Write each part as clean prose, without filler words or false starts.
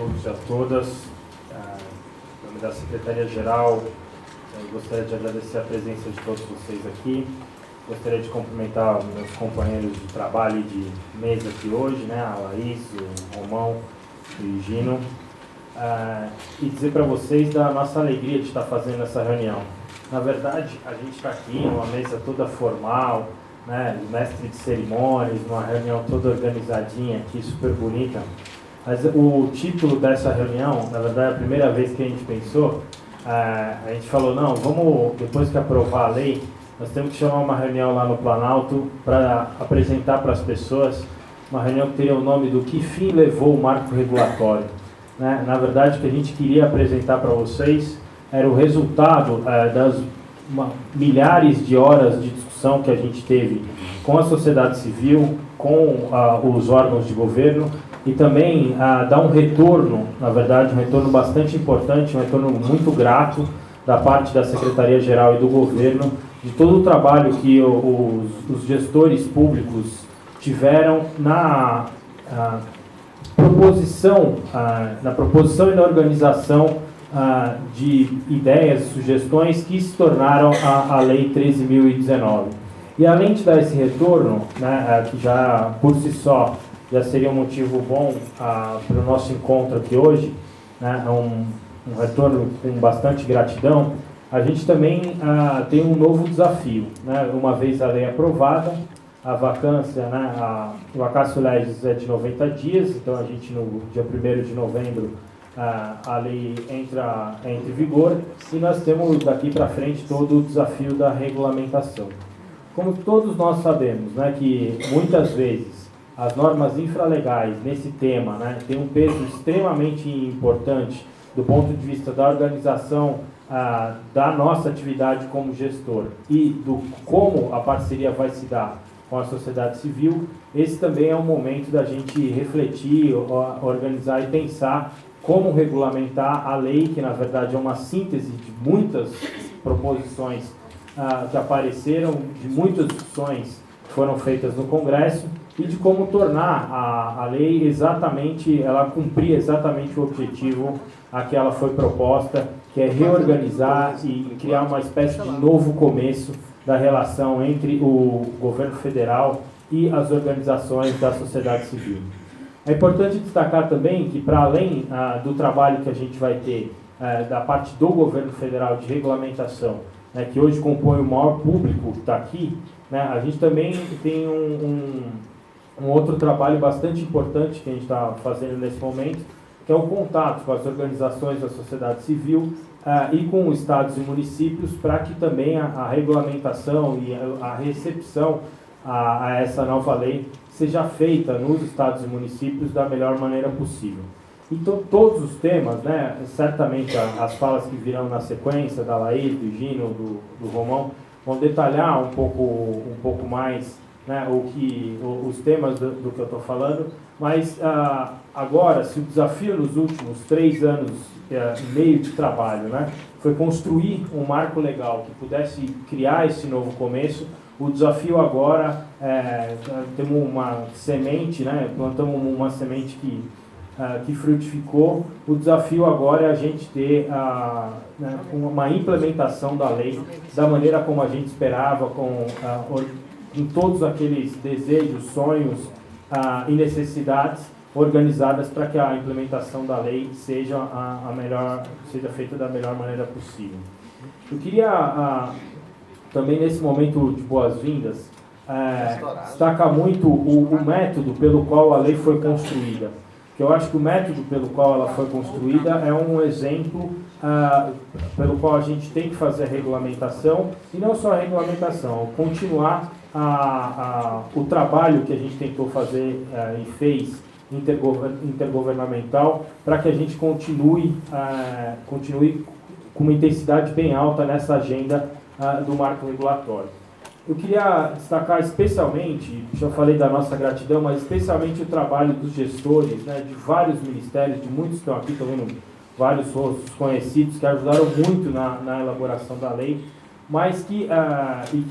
todos e a todas. Em nome da Secretaria-Geral, gostaria de agradecer a presença de todos vocês aqui. Gostaria de cumprimentar meus companheiros de trabalho e de mesa aqui hoje, né? A Laís, o Romão e o Gino. E dizer para vocês da nossa alegria de estar fazendo essa reunião. Na verdade, a gente está aqui numa mesa toda formal, né? Mestre de cerimônias, uma reunião toda organizadinha aqui, super bonita. Mas o título dessa reunião, na verdade, é a primeira vez que a gente pensou, a gente falou, não, vamos, depois que aprovar a lei, nós temos que chamar uma reunião lá no Planalto para apresentar para as pessoas uma reunião que teria o nome do que fim levou o marco regulatório. Né? Na verdade, o que a gente queria apresentar para vocês era o resultado das milhares de horas de discussão que a gente teve com a sociedade civil, com os órgãos de governo, e também dar um retorno, na verdade, um retorno bastante importante, um retorno muito grato da parte da Secretaria-Geral e do governo, de todo o trabalho que os gestores públicos tiveram na proposição e na organização de ideias e sugestões que se tornaram a Lei 13.019. E além de dar esse retorno, né, que já por si só já seria um motivo bom para o nosso encontro aqui hoje, né, um retorno com bastante gratidão, a gente também tem um novo desafio. Né? Uma vez a lei aprovada, a vacância, né, o vacatio legis é de 90 dias, então a gente no dia 1º de novembro a lei entra em vigor e nós temos daqui para frente todo o desafio da regulamentação. Como todos nós sabemos, né, que muitas vezes as normas infralegais nesse tema, né, têm um peso extremamente importante do ponto de vista da organização da nossa atividade como gestor e do como a parceria vai se dar com a sociedade civil. Esse também é um momento da gente refletir, organizar e pensar como regulamentar a lei, que na verdade é uma síntese de muitas proposições que apareceram, de muitas discussões que foram feitas no Congresso, e de como tornar a lei exatamente, ela cumprir exatamente o objetivo a que ela foi proposta, que é reorganizar e criar uma espécie de novo começo da relação entre o governo federal e as organizações da sociedade civil. É importante destacar também que, para além do trabalho que a gente vai ter da parte do governo federal de regulamentação, né, que hoje compõe o maior público que está aqui, né, a gente também tem um outro trabalho bastante importante que a gente está fazendo nesse momento, que é o contato com as organizações da sociedade civil e com os estados e municípios, para que também a regulamentação e a recepção a essa nova lei seja feita nos estados e municípios da melhor maneira possível. Então, todos os temas, né, certamente as falas que virão na sequência, da Laís, do Gino, do Romão, vão detalhar um pouco mais, né, os temas do que eu estou falando, mas agora, se o desafio nos últimos 3 anos e meio de trabalho, né, foi construir um marco legal que pudesse criar esse novo começo, o desafio agora temos uma semente, né, plantamos uma semente que frutificou. O desafio agora é a gente ter né, uma implementação da lei da maneira como a gente esperava, com todos aqueles desejos, sonhos e necessidades organizadas para que a implementação da lei seja feita da melhor maneira possível. Eu queria também, nesse momento de boas-vindas, destacar muito o método pelo qual a lei foi construída. Que eu acho que o método pelo qual ela foi construída é um exemplo pelo qual a gente tem que fazer a regulamentação, e não só a regulamentação, continuar o trabalho que a gente tentou fazer e fez intergovernamental, para que a gente continue com uma intensidade bem alta nessa agenda do marco regulatório. Eu queria destacar especialmente, já falei da nossa gratidão, mas especialmente o trabalho dos gestores, né, de vários ministérios, de muitos que estão aqui, estão vendo vários rostos conhecidos que ajudaram muito na elaboração da lei, mas que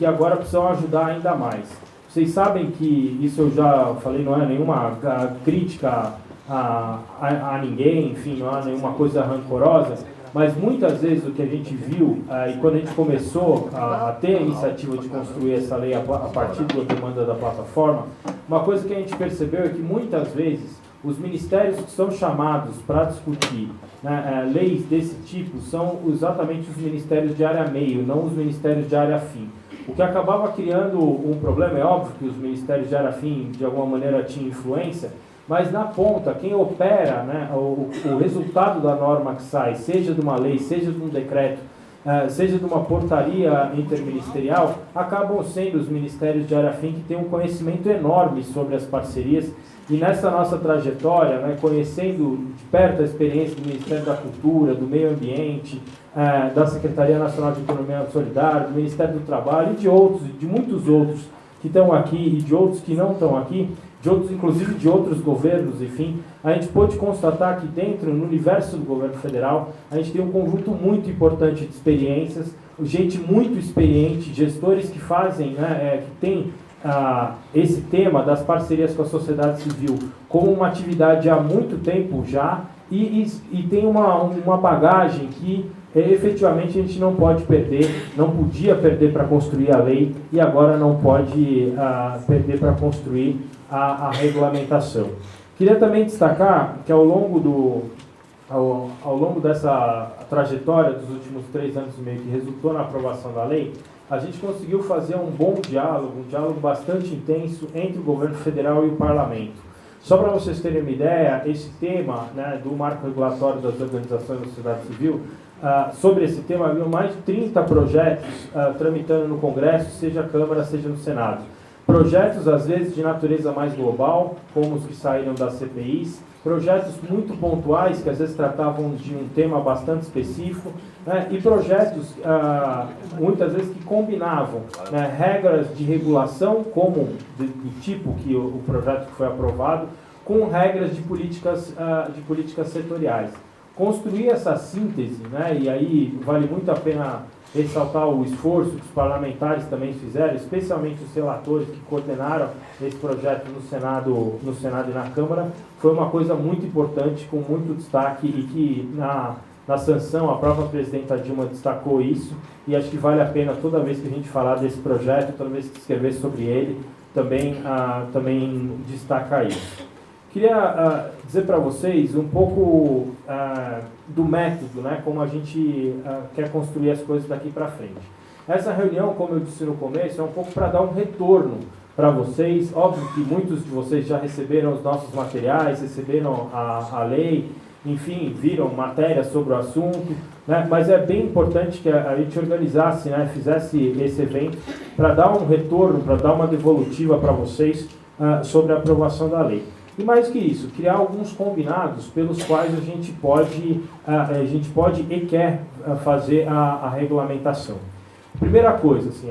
agora precisam ajudar ainda mais. Vocês sabem que, isso eu já falei, não é nenhuma crítica a ninguém, enfim, não há nenhuma coisa rancorosa, mas muitas vezes o que a gente viu, e quando a gente começou a ter a iniciativa de construir essa lei a partir da demanda da plataforma, uma coisa que a gente percebeu é que muitas vezes os ministérios que são chamados para discutir, né, leis desse tipo são exatamente os ministérios de área meio, não os ministérios de área fim. O que acabava criando um problema, é óbvio que os ministérios de área fim de alguma maneira tinham influência, mas na ponta, quem opera, né, o resultado da norma que sai, seja de uma lei, seja de um decreto, seja de uma portaria interministerial, acabam sendo os ministérios de área fim que têm um conhecimento enorme sobre as parcerias. E nessa nossa trajetória, né, conhecendo de perto a experiência do Ministério da Cultura, do Meio Ambiente, da Secretaria Nacional de Economia Solidária, do Ministério do Trabalho e de outros, de muitos outros que estão aqui e de outros que não estão aqui, de outros, inclusive de outros governos, enfim, a gente pôde constatar que dentro, no universo do governo federal, a gente tem um conjunto muito importante de experiências, gente muito experiente, gestores que fazem, né, que têm esse tema das parcerias com a sociedade civil como uma atividade há muito tempo já e tem uma bagagem que efetivamente a gente não pode perder, não podia perder para construir a lei e agora não pode perder para construir a regulamentação. Queria também destacar que ao longo dessa trajetória dos últimos 3 anos e meio que resultou na aprovação da lei, a gente conseguiu fazer um diálogo bastante intenso entre o governo federal e o parlamento. Só para vocês terem uma ideia, esse tema, né, do marco regulatório das organizações da sociedade civil, sobre esse tema havia mais de 30 projetos tramitando no Congresso, seja a Câmara, seja no Senado. Projetos, às vezes, de natureza mais global, como os que saíram das CPIs, projetos muito pontuais, que às vezes tratavam de um tema bastante específico, né, e projetos, muitas vezes, que combinavam, né, regras de regulação, como do tipo que o projeto que foi aprovado, com regras de políticas setoriais. Construir essa síntese, né, e aí vale muito a pena ressaltar o esforço que os parlamentares também fizeram, especialmente os relatores que coordenaram esse projeto no Senado e na Câmara, foi uma coisa muito importante, com muito destaque, e que na sanção a própria presidenta Dilma destacou isso, e acho que vale a pena, toda vez que a gente falar desse projeto, toda vez que escrever sobre ele, também destacar isso. Queria dizer para vocês um pouco do método, né, como a gente quer construir as coisas daqui para frente. Essa reunião, como eu disse no começo, é um pouco para dar um retorno para vocês. Óbvio que muitos de vocês já receberam os nossos materiais, receberam a lei, enfim, viram matérias sobre o assunto, né, mas é bem importante que a gente organizasse, né, fizesse esse evento para dar um retorno, para dar uma devolutiva para vocês sobre a aprovação da lei. E mais que isso, criar alguns combinados pelos quais a gente pode e quer fazer a regulamentação. Primeira coisa, assim,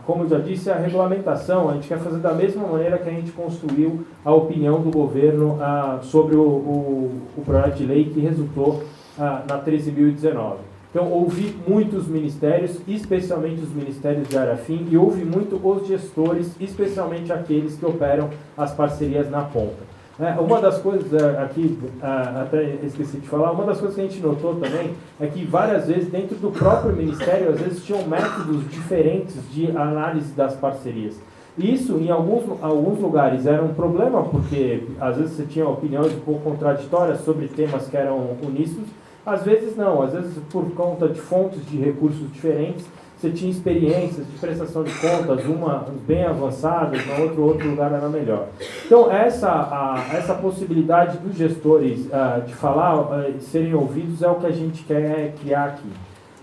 como eu já disse, a regulamentação a gente quer fazer da mesma maneira que a gente construiu a opinião do governo sobre o projeto de lei que resultou na 13.019. Então, ouvi muitos ministérios, especialmente os ministérios de área fim, e ouvi muito os gestores, especialmente aqueles que operam as parcerias na ponta. Uma das coisas aqui, até esqueci de falar, uma das coisas que a gente notou também é que várias vezes dentro do próprio ministério, às vezes tinham métodos diferentes de análise das parcerias. Isso, em alguns lugares, era um problema, porque às vezes você tinha opiniões um pouco contraditórias sobre temas que eram uníssonos, às vezes não, às vezes por conta de fontes de recursos diferentes, você tinha experiências de prestação de contas, uma bem avançada, na outro lugar era melhor. Então, essa possibilidade dos gestores de falar, de serem ouvidos, é o que a gente quer criar aqui.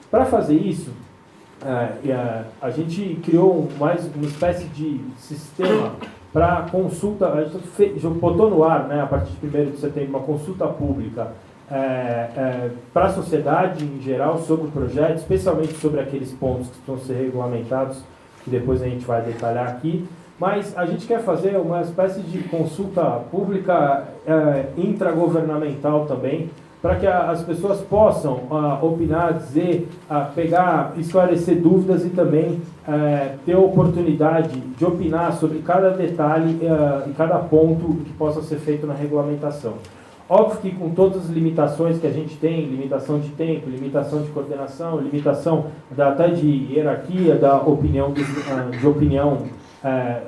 Para fazer isso, a gente criou mais uma espécie de sistema para consulta, a gente botou no ar, né, a partir de 1º de setembro, uma consulta pública para a sociedade em geral sobre o projeto, especialmente sobre aqueles pontos que vão ser regulamentados, que depois a gente vai detalhar aqui, mas a gente quer fazer uma espécie de consulta pública intragovernamental também, para que as pessoas possam opinar, dizer, esclarecer dúvidas e também ter a oportunidade de opinar sobre cada detalhe e cada ponto que possa ser feito na regulamentação. Óbvio que com todas as limitações que a gente tem, limitação de tempo, limitação de coordenação, limitação até de hierarquia, de opinião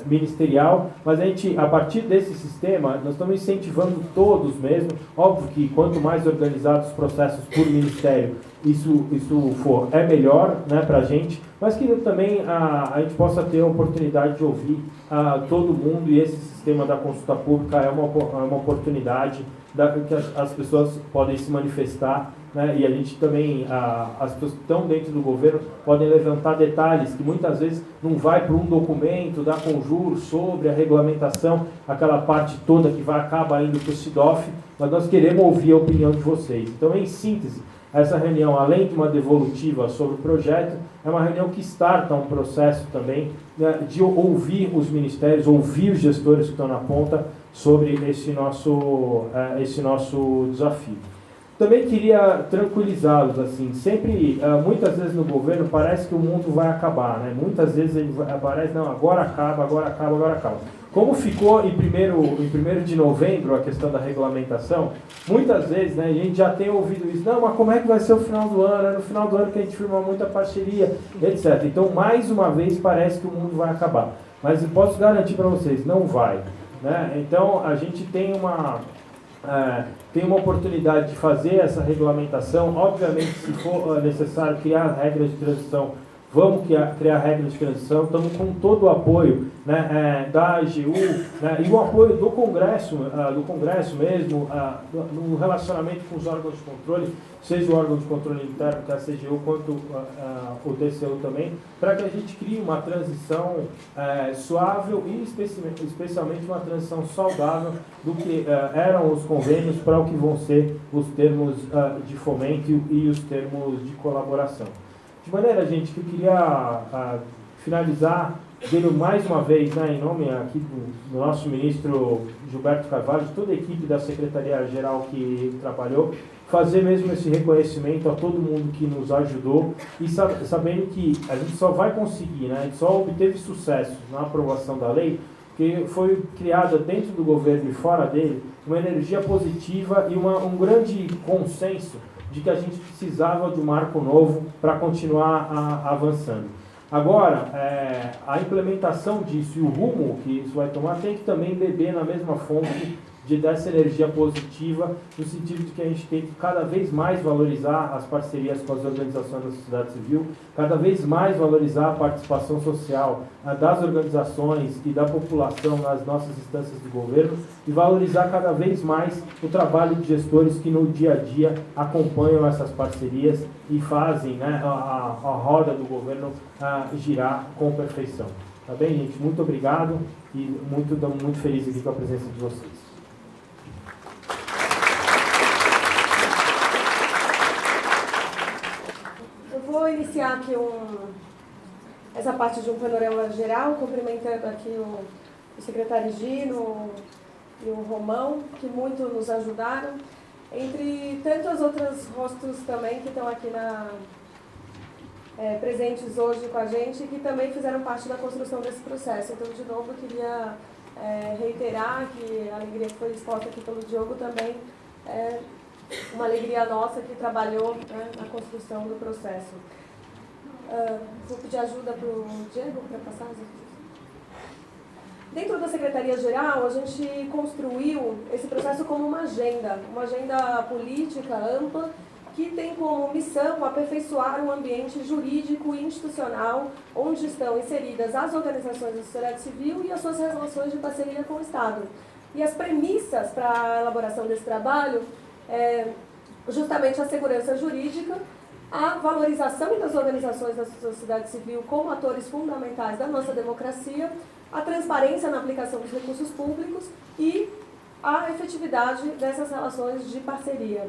ministerial, mas a gente, a partir desse sistema, nós estamos incentivando todos mesmo. Óbvio que quanto mais organizados os processos por ministério, isso for, é melhor, né, para a gente, mas que também a gente possa ter a oportunidade de ouvir todo mundo, e esse sistema da consulta pública é uma oportunidade que as pessoas podem se manifestar, né, e a gente também, as pessoas que estão dentro do governo podem levantar detalhes que muitas vezes não vai para um documento da Conjur sobre a regulamentação, aquela parte toda que acaba indo para o SIDOF, mas nós queremos ouvir a opinião de vocês. Então, em síntese, essa reunião, além de uma devolutiva sobre o projeto, é uma reunião que starta um processo também, né, de ouvir os ministérios, ouvir os gestores que estão na ponta sobre esse nosso desafio. Também queria tranquilizá-los, assim, sempre, muitas vezes no governo parece que o mundo vai acabar, né? Muitas vezes ele parece, não, agora acaba. Como ficou em 1º de novembro a questão da regulamentação, muitas vezes, né, a gente já tem ouvido isso, não, mas como é que vai ser o final do ano? É no final do ano que a gente firma muita parceria, etc. Então, mais uma vez, parece que o mundo vai acabar. Mas eu posso garantir para vocês, não vai, né? Então, a gente tem uma oportunidade de fazer essa regulamentação. Obviamente, se for necessário criar regras de transição, vamos criar regras de transição. Estamos com todo o apoio, né, da AGU, né, e o apoio do Congresso mesmo, no relacionamento com os órgãos de controle, seja o órgão de controle interno, que é a CGU, quanto o TCU também, para que a gente crie uma transição suável e especialmente uma transição saudável do que eram os convênios para o que vão ser os termos de fomento e os termos de colaboração. De maneira, gente, que eu queria finalizar dando mais uma vez, né, em nome aqui do nosso ministro Gilberto Carvalho, de toda a equipe da Secretaria-Geral que trabalhou, fazer mesmo esse reconhecimento a todo mundo que nos ajudou e sabendo que a gente só vai conseguir, né, a gente só obteve sucesso na aprovação da lei, porque foi criada dentro do governo e fora dele uma energia positiva e um grande consenso de que a gente precisava de um marco novo para continuar avançando. Agora, a implementação disso e o rumo que isso vai tomar tem que também beber na mesma fonte dessa energia positiva, no sentido de que a gente tem que cada vez mais valorizar as parcerias com as organizações da sociedade civil, cada vez mais valorizar a participação social das organizações e da população nas nossas instâncias de governo e valorizar cada vez mais o trabalho de gestores que no dia a dia acompanham essas parcerias e fazem, né, a roda do governo girar com perfeição. Tá bem, gente? Muito obrigado e muito feliz aqui com a presença de vocês. Vou iniciar aqui essa parte de um panorama geral, cumprimentando aqui o secretário Gino e o Romão, que muito nos ajudaram, entre tantos outros rostos também que estão aqui presentes hoje com a gente, que também fizeram parte da construção desse processo. Então, de novo, eu queria reiterar que a alegria que foi exposta aqui pelo Diogo também é uma alegria nossa que trabalhou, né, na construção do processo. Vou pedir ajuda para o Diego para passar as informações. Dentro da Secretaria-Geral, a gente construiu esse processo como uma agenda política ampla que tem como missão aperfeiçoar um ambiente jurídico e institucional onde estão inseridas as organizações da sociedade civil e as suas relações de parceria com o Estado. E as premissas para a elaboração desse trabalho justamente a segurança jurídica, a valorização das organizações da sociedade civil como atores fundamentais da nossa democracia, a transparência na aplicação dos recursos públicos e a efetividade dessas relações de parceria.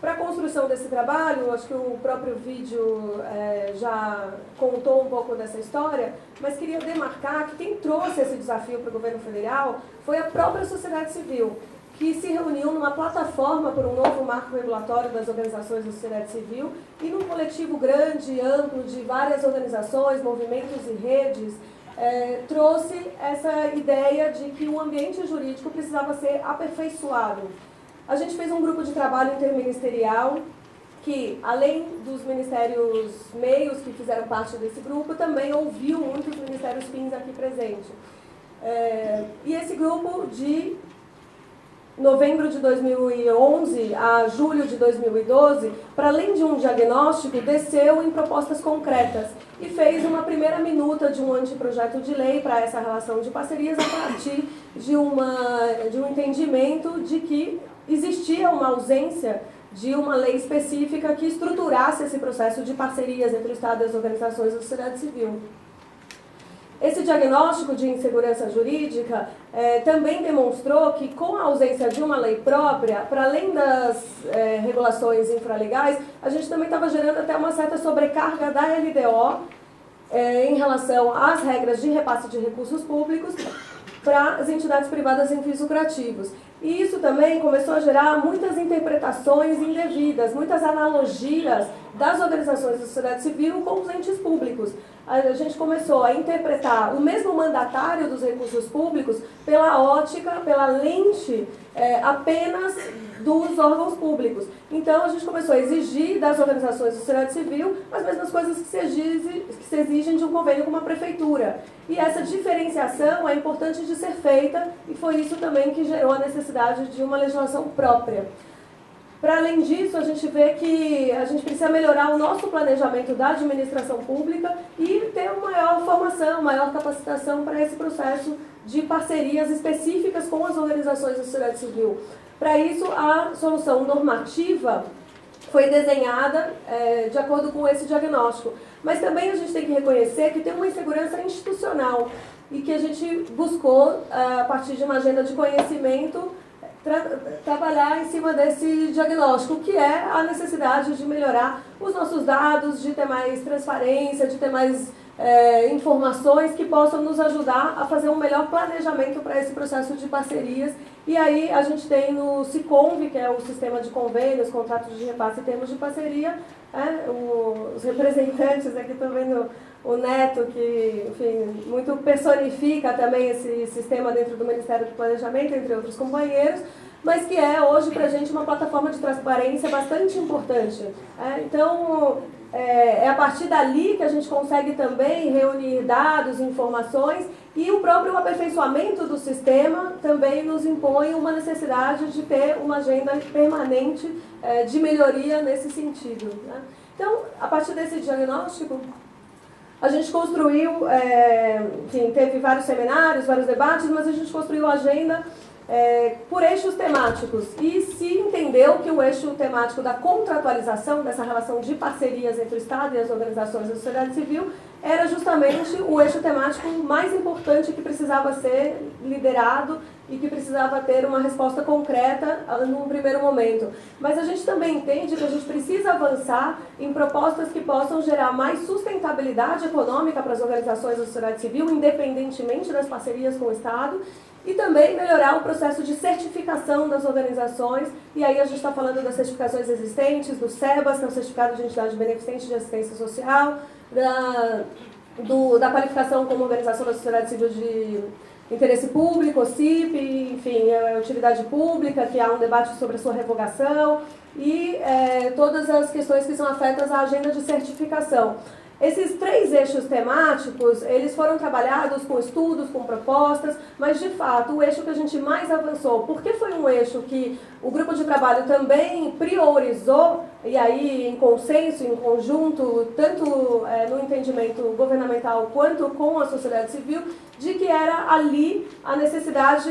Para a construção desse trabalho, acho que o próprio vídeo já contou um pouco dessa história, mas queria demarcar que quem trouxe esse desafio para o governo federal foi a própria sociedade civil, que se reuniu numa plataforma por um novo marco regulatório das organizações da sociedade civil e num coletivo grande e amplo de várias organizações, movimentos e redes trouxe essa ideia de que o ambiente jurídico precisava ser aperfeiçoado. A gente fez um grupo de trabalho interministerial que, além dos ministérios meios que fizeram parte desse grupo, também ouviu muitos ministérios fins aqui presentes. E esse grupo, de novembro de 2011 a julho de 2012, para além de um diagnóstico, desceu em propostas concretas e fez uma primeira minuta de um anteprojeto de lei para essa relação de parcerias a partir de um entendimento de que existia uma ausência de uma lei específica que estruturasse esse processo de parcerias entre o Estado e as organizações da sociedade civil. Esse diagnóstico de insegurança jurídica também demonstrou que, com a ausência de uma lei própria, para além das regulações infralegais, a gente também estava gerando até uma certa sobrecarga da LDO em relação às regras de repasse de recursos públicos para as entidades privadas sem fins lucrativos. E isso também começou a gerar muitas interpretações indevidas, muitas analogias das organizações da sociedade civil com os entes públicos. A gente começou a interpretar o mesmo mandatário dos recursos públicos pela ótica, pela lente apenas dos órgãos públicos. Então, a gente começou a exigir das organizações da sociedade civil as mesmas coisas que se exigem de um convênio com uma prefeitura. E essa diferenciação é importante de ser feita, e foi isso também que gerou a necessidade de uma legislação própria. Para além disso, a gente vê que a gente precisa melhorar o nosso planejamento da administração pública e ter uma maior formação, maior capacitação para esse processo de parcerias específicas com as organizações da sociedade civil. Para isso, a solução normativa foi desenhada de acordo com esse diagnóstico. Mas também a gente tem que reconhecer que tem uma insegurança institucional e que a gente buscou, a partir de uma agenda de conhecimento, trabalhar em cima desse diagnóstico, que é a necessidade de melhorar os nossos dados, de ter mais transparência, de ter mais informações que possam nos ajudar a fazer um melhor planejamento para esse processo de parcerias. E aí a gente tem no SICONV, que é o sistema de convênios, contratos de repasse e termos de parceria, os representantes, aqui estou vendo o Neto, que, enfim, muito personifica também esse sistema dentro do Ministério do Planejamento, entre outros companheiros, mas que é hoje para a gente uma plataforma de transparência bastante importante. Então, é a partir dali que a gente consegue também reunir dados, informações, e o próprio aperfeiçoamento do sistema também nos impõe uma necessidade de ter uma agenda permanente de melhoria nesse sentido. Então, a partir desse diagnóstico, a gente construiu, enfim, teve vários seminários, vários debates, mas a gente construiu a agenda por eixos temáticos, e se entendeu que o eixo temático da contratualização, dessa relação de parcerias entre o Estado e as organizações da sociedade civil, era justamente o eixo temático mais importante que precisava ser liderado e que precisava ter uma resposta concreta num primeiro momento. Mas a gente também entende que a gente precisa avançar em propostas que possam gerar mais sustentabilidade econômica para as organizações da sociedade civil, independentemente das parcerias com o Estado, e também melhorar o processo de certificação das organizações. E aí a gente está falando das certificações existentes, do SEBAS, que é o Certificado de Entidade Beneficente de Assistência Social, da qualificação como organização da sociedade civil de interesse público, OCIP, enfim, a utilidade pública, que há um debate sobre a sua revogação, e todas as questões que são afetas à agenda de certificação. Esses três eixos temáticos, eles foram trabalhados com estudos, com propostas, mas, de fato, o eixo que a gente mais avançou, porque foi um eixo que o grupo de trabalho também priorizou, e aí em consenso, em conjunto, tanto no entendimento governamental quanto com a sociedade civil, de que era ali a necessidade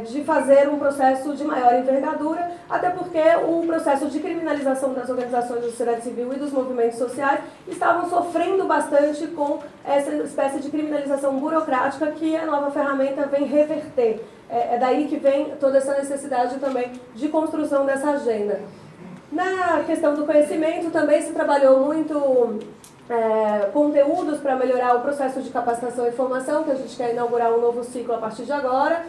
de fazer um processo de maior envergadura, até porque o processo de criminalização das organizações da sociedade civil e dos movimentos sociais estavam sofrendo bastante com essa espécie de criminalização burocrática que a nova ferramenta vem reverter. É daí que vem toda essa necessidade também de construção dessa agenda. Na questão do conhecimento também se trabalhou muito conteúdos para melhorar o processo de capacitação e formação, que a gente quer inaugurar um novo ciclo a partir de agora,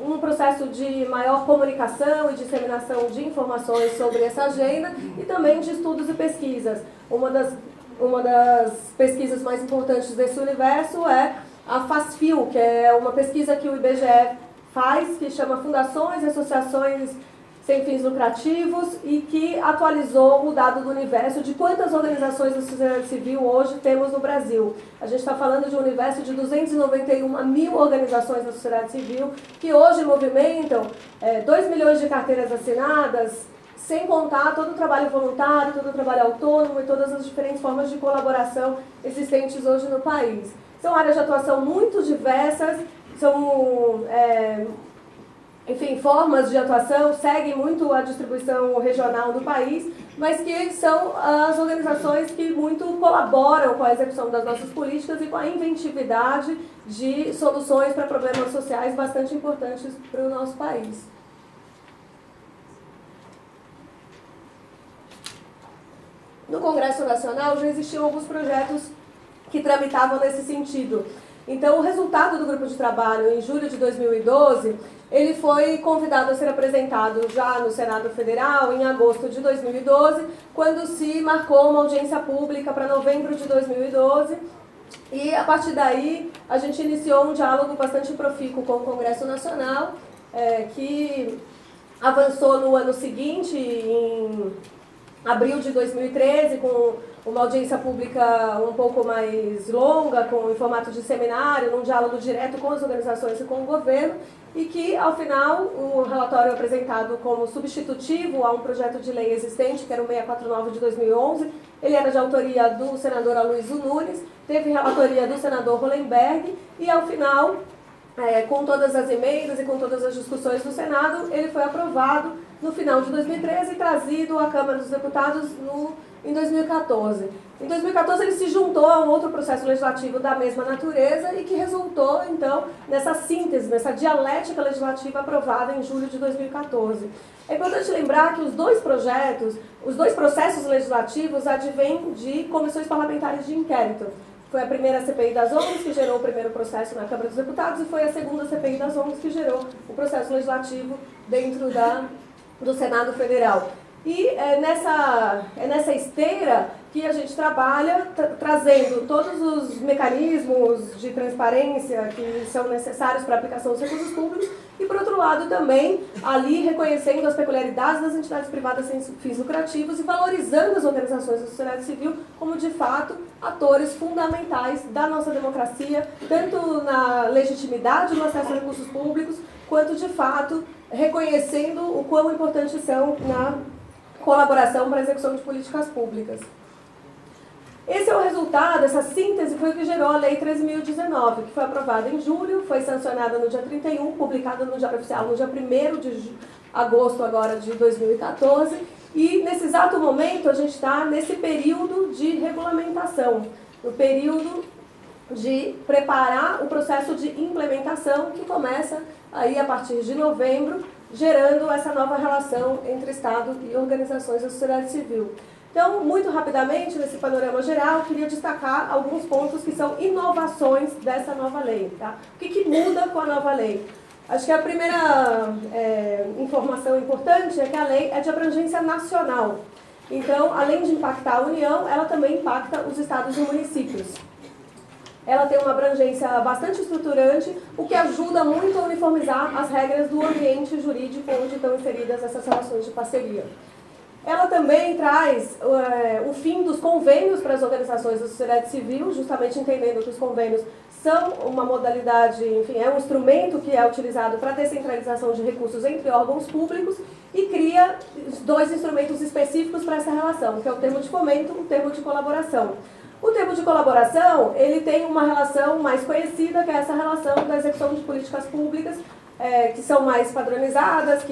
um processo de maior comunicação e disseminação de informações sobre essa agenda e também de estudos e pesquisas. Uma das uma das pesquisas mais importantes desse universo é a FASFIL, que é uma pesquisa que o IBGE faz, que chama Fundações e Associações Sem Fins Lucrativos, e que atualizou o dado do universo de quantas organizações da sociedade civil hoje temos no Brasil. A gente está falando de um universo de 291 mil organizações da sociedade civil, que hoje movimentam 2 milhões de carteiras assinadas, sem contar todo o trabalho voluntário, todo o trabalho autônomo e todas as diferentes formas de colaboração existentes hoje no país. São áreas de atuação muito diversas, são, enfim, formas de atuação, seguem muito a distribuição regional do país, mas que são as organizações que muito colaboram com a execução das nossas políticas e com a inventividade de soluções para problemas sociais bastante importantes para o nosso país. No Congresso Nacional já existiam alguns projetos que tramitavam nesse sentido. Então, o resultado do grupo de trabalho, em julho de 2012, ele foi convidado a ser apresentado já no Senado Federal, em agosto de 2012, quando se marcou uma audiência pública para novembro de 2012. E, a partir daí, a gente iniciou um diálogo bastante profícuo com o Congresso Nacional, que avançou no ano seguinte, em abril de 2013, com uma audiência pública um pouco mais longa, em formato de seminário, num diálogo direto com as organizações e com o governo, e que, ao final, o relatório apresentado como substitutivo a um projeto de lei existente, que era o 649 de 2011, ele era de autoria do senador Aloysio Nunes, teve relatoria do senador Hollenberg, e, ao final, com todas as emendas e com todas as discussões do Senado, ele foi aprovado no final de 2013 e trazido à Câmara dos Deputados em 2014. Em 2014 ele se juntou a um outro processo legislativo da mesma natureza e que resultou, então, nessa síntese, nessa dialética legislativa aprovada em julho de 2014. É importante lembrar que os dois processos legislativos advêm de comissões parlamentares de inquérito. Foi a primeira CPI das ONGs que gerou o primeiro processo na Câmara dos Deputados e foi a segunda CPI das ONGs que gerou o processo legislativo dentro do Senado Federal. E é nessa esteira que a gente trabalha, trazendo todos os mecanismos de transparência que são necessários para a aplicação dos recursos públicos e, por outro lado, também ali reconhecendo as peculiaridades das entidades privadas sem fins lucrativos e valorizando as organizações da sociedade civil como, de fato, atores fundamentais da nossa democracia, tanto na legitimidade no acesso a recursos públicos, quanto, de fato, reconhecendo o quão importantes são na colaboração para a execução de políticas públicas. Esse é o resultado, essa síntese foi o que gerou a Lei 13.019, que foi aprovada em julho, foi sancionada no dia 31, publicada no Diário Oficial no dia 1º de agosto agora de 2014, e nesse exato momento a gente está nesse período de regulamentação, no período de preparar o processo de implementação que começa aí a partir de novembro, gerando essa nova relação entre Estado e organizações da sociedade civil. Então, muito rapidamente, nesse panorama geral, eu queria destacar alguns pontos que são inovações dessa nova lei. Tá? O que muda com a nova lei? Acho que a primeira informação importante é que a lei é de abrangência nacional. Então, além de impactar a União, ela também impacta os estados e municípios. Ela tem uma abrangência bastante estruturante, o que ajuda muito a uniformizar as regras do ambiente jurídico onde estão inseridas essas relações de parceria. Ela também traz o fim dos convênios para as organizações da sociedade civil, justamente entendendo que os convênios são uma modalidade, enfim, é um instrumento que é utilizado para a descentralização de recursos entre órgãos públicos e cria dois instrumentos específicos para essa relação, que é o termo de fomento e o termo de colaboração. O termo de colaboração, ele tem uma relação mais conhecida, que é essa relação da execução de políticas públicas, que são mais padronizadas,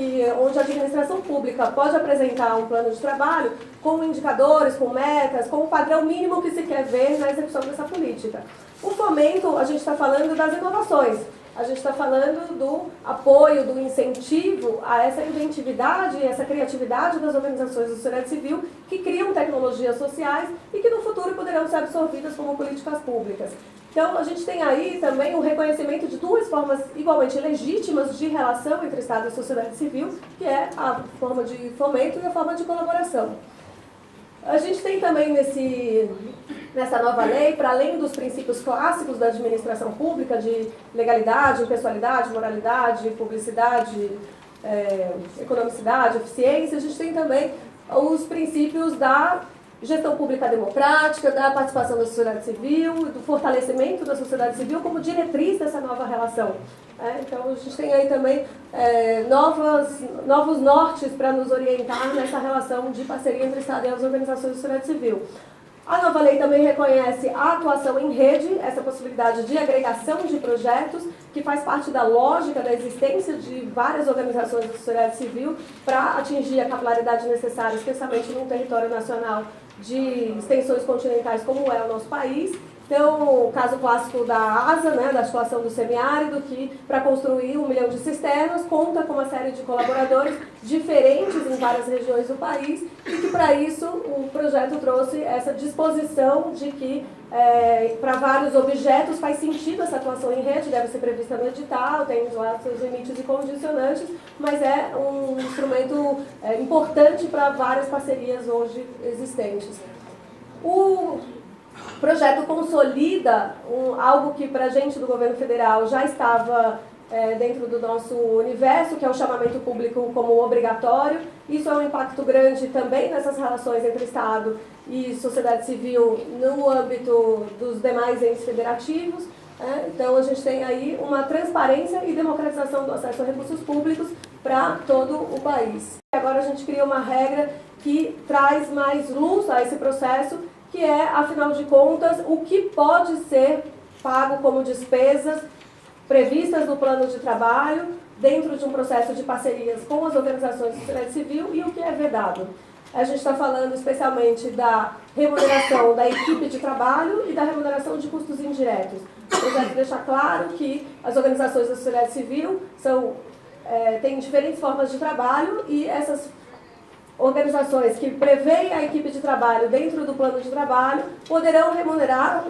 onde a administração pública pode apresentar um plano de trabalho com indicadores, com metas, com o padrão mínimo que se quer ver na execução dessa política. O fomento, a gente está falando das inovações. A gente está falando do apoio, do incentivo a essa inventividade e essa criatividade das organizações da sociedade civil que criam tecnologias sociais e que no futuro poderão ser absorvidas como políticas públicas. Então, a gente tem aí também o reconhecimento de duas formas igualmente legítimas de relação entre Estado e sociedade civil, que é a forma de fomento e a forma de colaboração. A gente tem também nessa nova lei, para além dos princípios clássicos da administração pública, de legalidade, impessoalidade, moralidade, publicidade, economicidade, eficiência, a gente tem também os princípios da gestão pública democrática, da participação da sociedade civil, do fortalecimento da sociedade civil como diretriz dessa nova relação. Então, a gente tem aí também novos nortes para nos orientar nessa relação de parceria entre o Estado e as organizações da sociedade civil. A nova lei também reconhece a atuação em rede, essa possibilidade de agregação de projetos, que faz parte da lógica da existência de várias organizações da sociedade civil para atingir a capilaridade necessária, especialmente num território nacional de extensões continentais como é o nosso país. Então, o caso clássico da ASA, da situação do semiárido, que para construir 1 milhão de cisternas conta com uma série de colaboradores diferentes em várias regiões do país e que para isso o projeto trouxe essa disposição de que para vários objetos faz sentido essa atuação em rede, deve ser prevista no edital, tem lá seus limites e condicionantes, mas é um instrumento importante para várias parcerias hoje existentes. O projeto consolida algo que para a gente do governo federal já estava dentro do nosso universo, que é o chamamento público como obrigatório. Isso é um impacto grande também nessas relações entre Estado e sociedade civil no âmbito dos demais entes federativos. Então a gente tem aí uma transparência e democratização do acesso a recursos públicos para todo o país. Agora a gente cria uma regra que traz mais luz a esse processo, que é, afinal de contas, o que pode ser pago como despesas previstas no plano de trabalho dentro de um processo de parcerias com as organizações da sociedade civil e o que é vedado. A gente está falando especialmente da remuneração da equipe de trabalho e da remuneração de custos indiretos. O projeto deixa claro que as organizações da sociedade civil têm diferentes formas de trabalho e essas organizações que prevêem a equipe de trabalho dentro do plano de trabalho poderão remunerar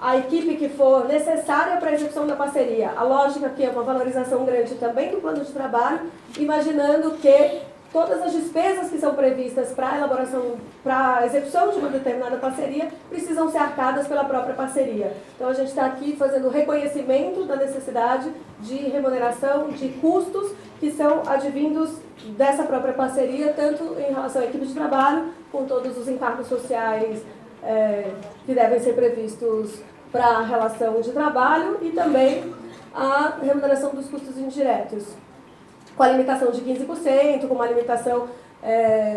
a equipe que for necessária para a execução da parceria. A lógica aqui é uma valorização grande também do plano de trabalho, imaginando que todas as despesas que são previstas para a elaboração, para a execução de uma determinada parceria, precisam ser arcadas pela própria parceria. Então a gente está aqui fazendo o reconhecimento da necessidade de remuneração de custos que são advindos dessa própria parceria, tanto em relação à equipe de trabalho, com todos os encargos sociais que devem ser previstos para a relação de trabalho e também a remuneração dos custos indiretos, com a limitação de 15%, com uma limitação,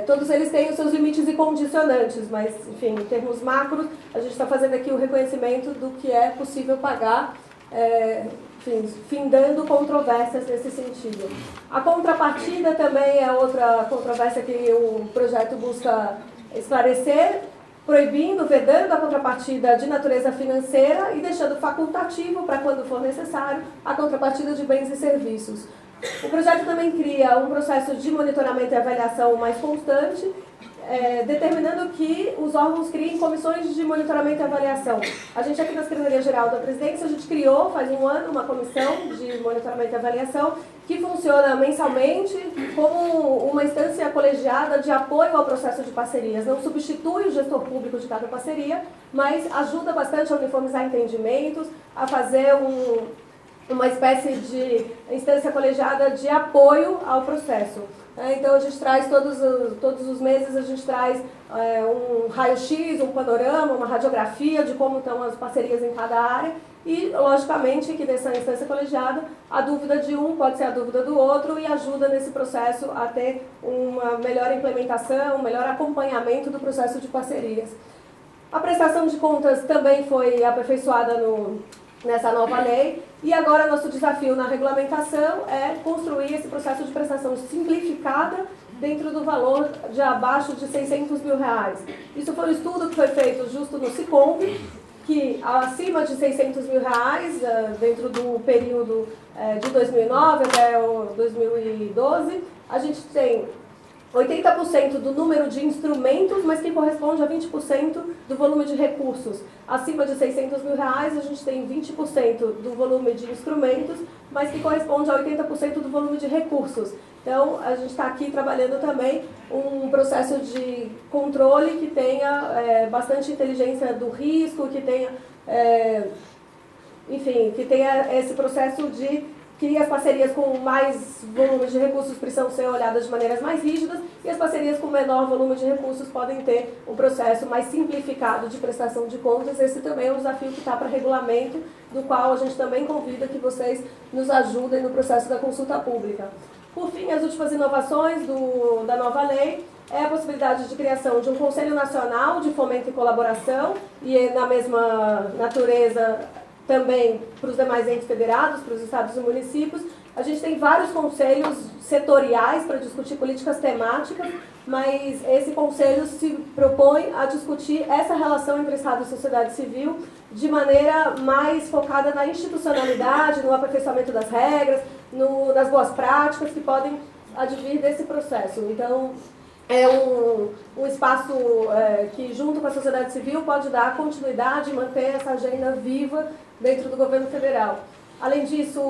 todos eles têm os seus limites e condicionantes, mas, enfim, em termos macros, a gente está fazendo aqui o reconhecimento do que é possível pagar, findando controvérsias nesse sentido. A contrapartida também é outra controvérsia que o projeto busca esclarecer, proibindo, vedando a contrapartida de natureza financeira e deixando facultativo, para quando for necessário, a contrapartida de bens e serviços. O projeto também cria um processo de monitoramento e avaliação mais constante, determinando que os órgãos criem comissões de monitoramento e avaliação. A gente aqui na Secretaria-Geral da Presidência, a gente criou, faz um ano, uma comissão de monitoramento e avaliação que funciona mensalmente como uma instância colegiada de apoio ao processo de parcerias. Não substitui o gestor público de cada parceria, mas ajuda bastante a uniformizar entendimentos, a fazer uma espécie de instância colegiada de apoio ao processo. Então a gente traz todos os meses, a gente traz um raio-x, um panorama, uma radiografia de como estão as parcerias em cada área e, logicamente, que nessa instância colegiada a dúvida de um pode ser a dúvida do outro e ajuda nesse processo a ter uma melhor implementação, um melhor acompanhamento do processo de parcerias. A prestação de contas também foi aperfeiçoada nessa nova lei, e agora nosso desafio na regulamentação é construir esse processo de prestação simplificada dentro do valor de abaixo de R$600 mil. Isso foi um estudo que foi feito justo no Sicom, que acima de R$600 mil, dentro do período de 2009 até 2012, a gente tem 80% do número de instrumentos, mas que corresponde a 20% do volume de recursos. Acima de R$600 mil, a gente tem 20% do volume de instrumentos, mas que corresponde a 80% do volume de recursos. Então, a gente está aqui trabalhando também um processo de controle que tenha bastante inteligência do risco, que tenha, enfim, que tenha esse processo de que as parcerias com mais volume de recursos precisam ser olhadas de maneiras mais rígidas e as parcerias com menor volume de recursos podem ter um processo mais simplificado de prestação de contas. Esse também é um desafio que está para regulamento, do qual a gente também convida que vocês nos ajudem no processo da consulta pública. Por fim, as últimas inovações da nova lei é a possibilidade de criação de um Conselho Nacional de Fomento e Colaboração e, na mesma natureza, também para os demais entes federados, para os estados e municípios. A gente tem vários conselhos setoriais para discutir políticas temáticas, mas esse conselho se propõe a discutir essa relação entre Estado e sociedade civil de maneira mais focada na institucionalidade, no aperfeiçoamento das regras, nas boas práticas que podem advir desse processo. Então, é um espaço que, junto com a sociedade civil, pode dar continuidade e manter essa agenda viva dentro do governo federal. Além disso,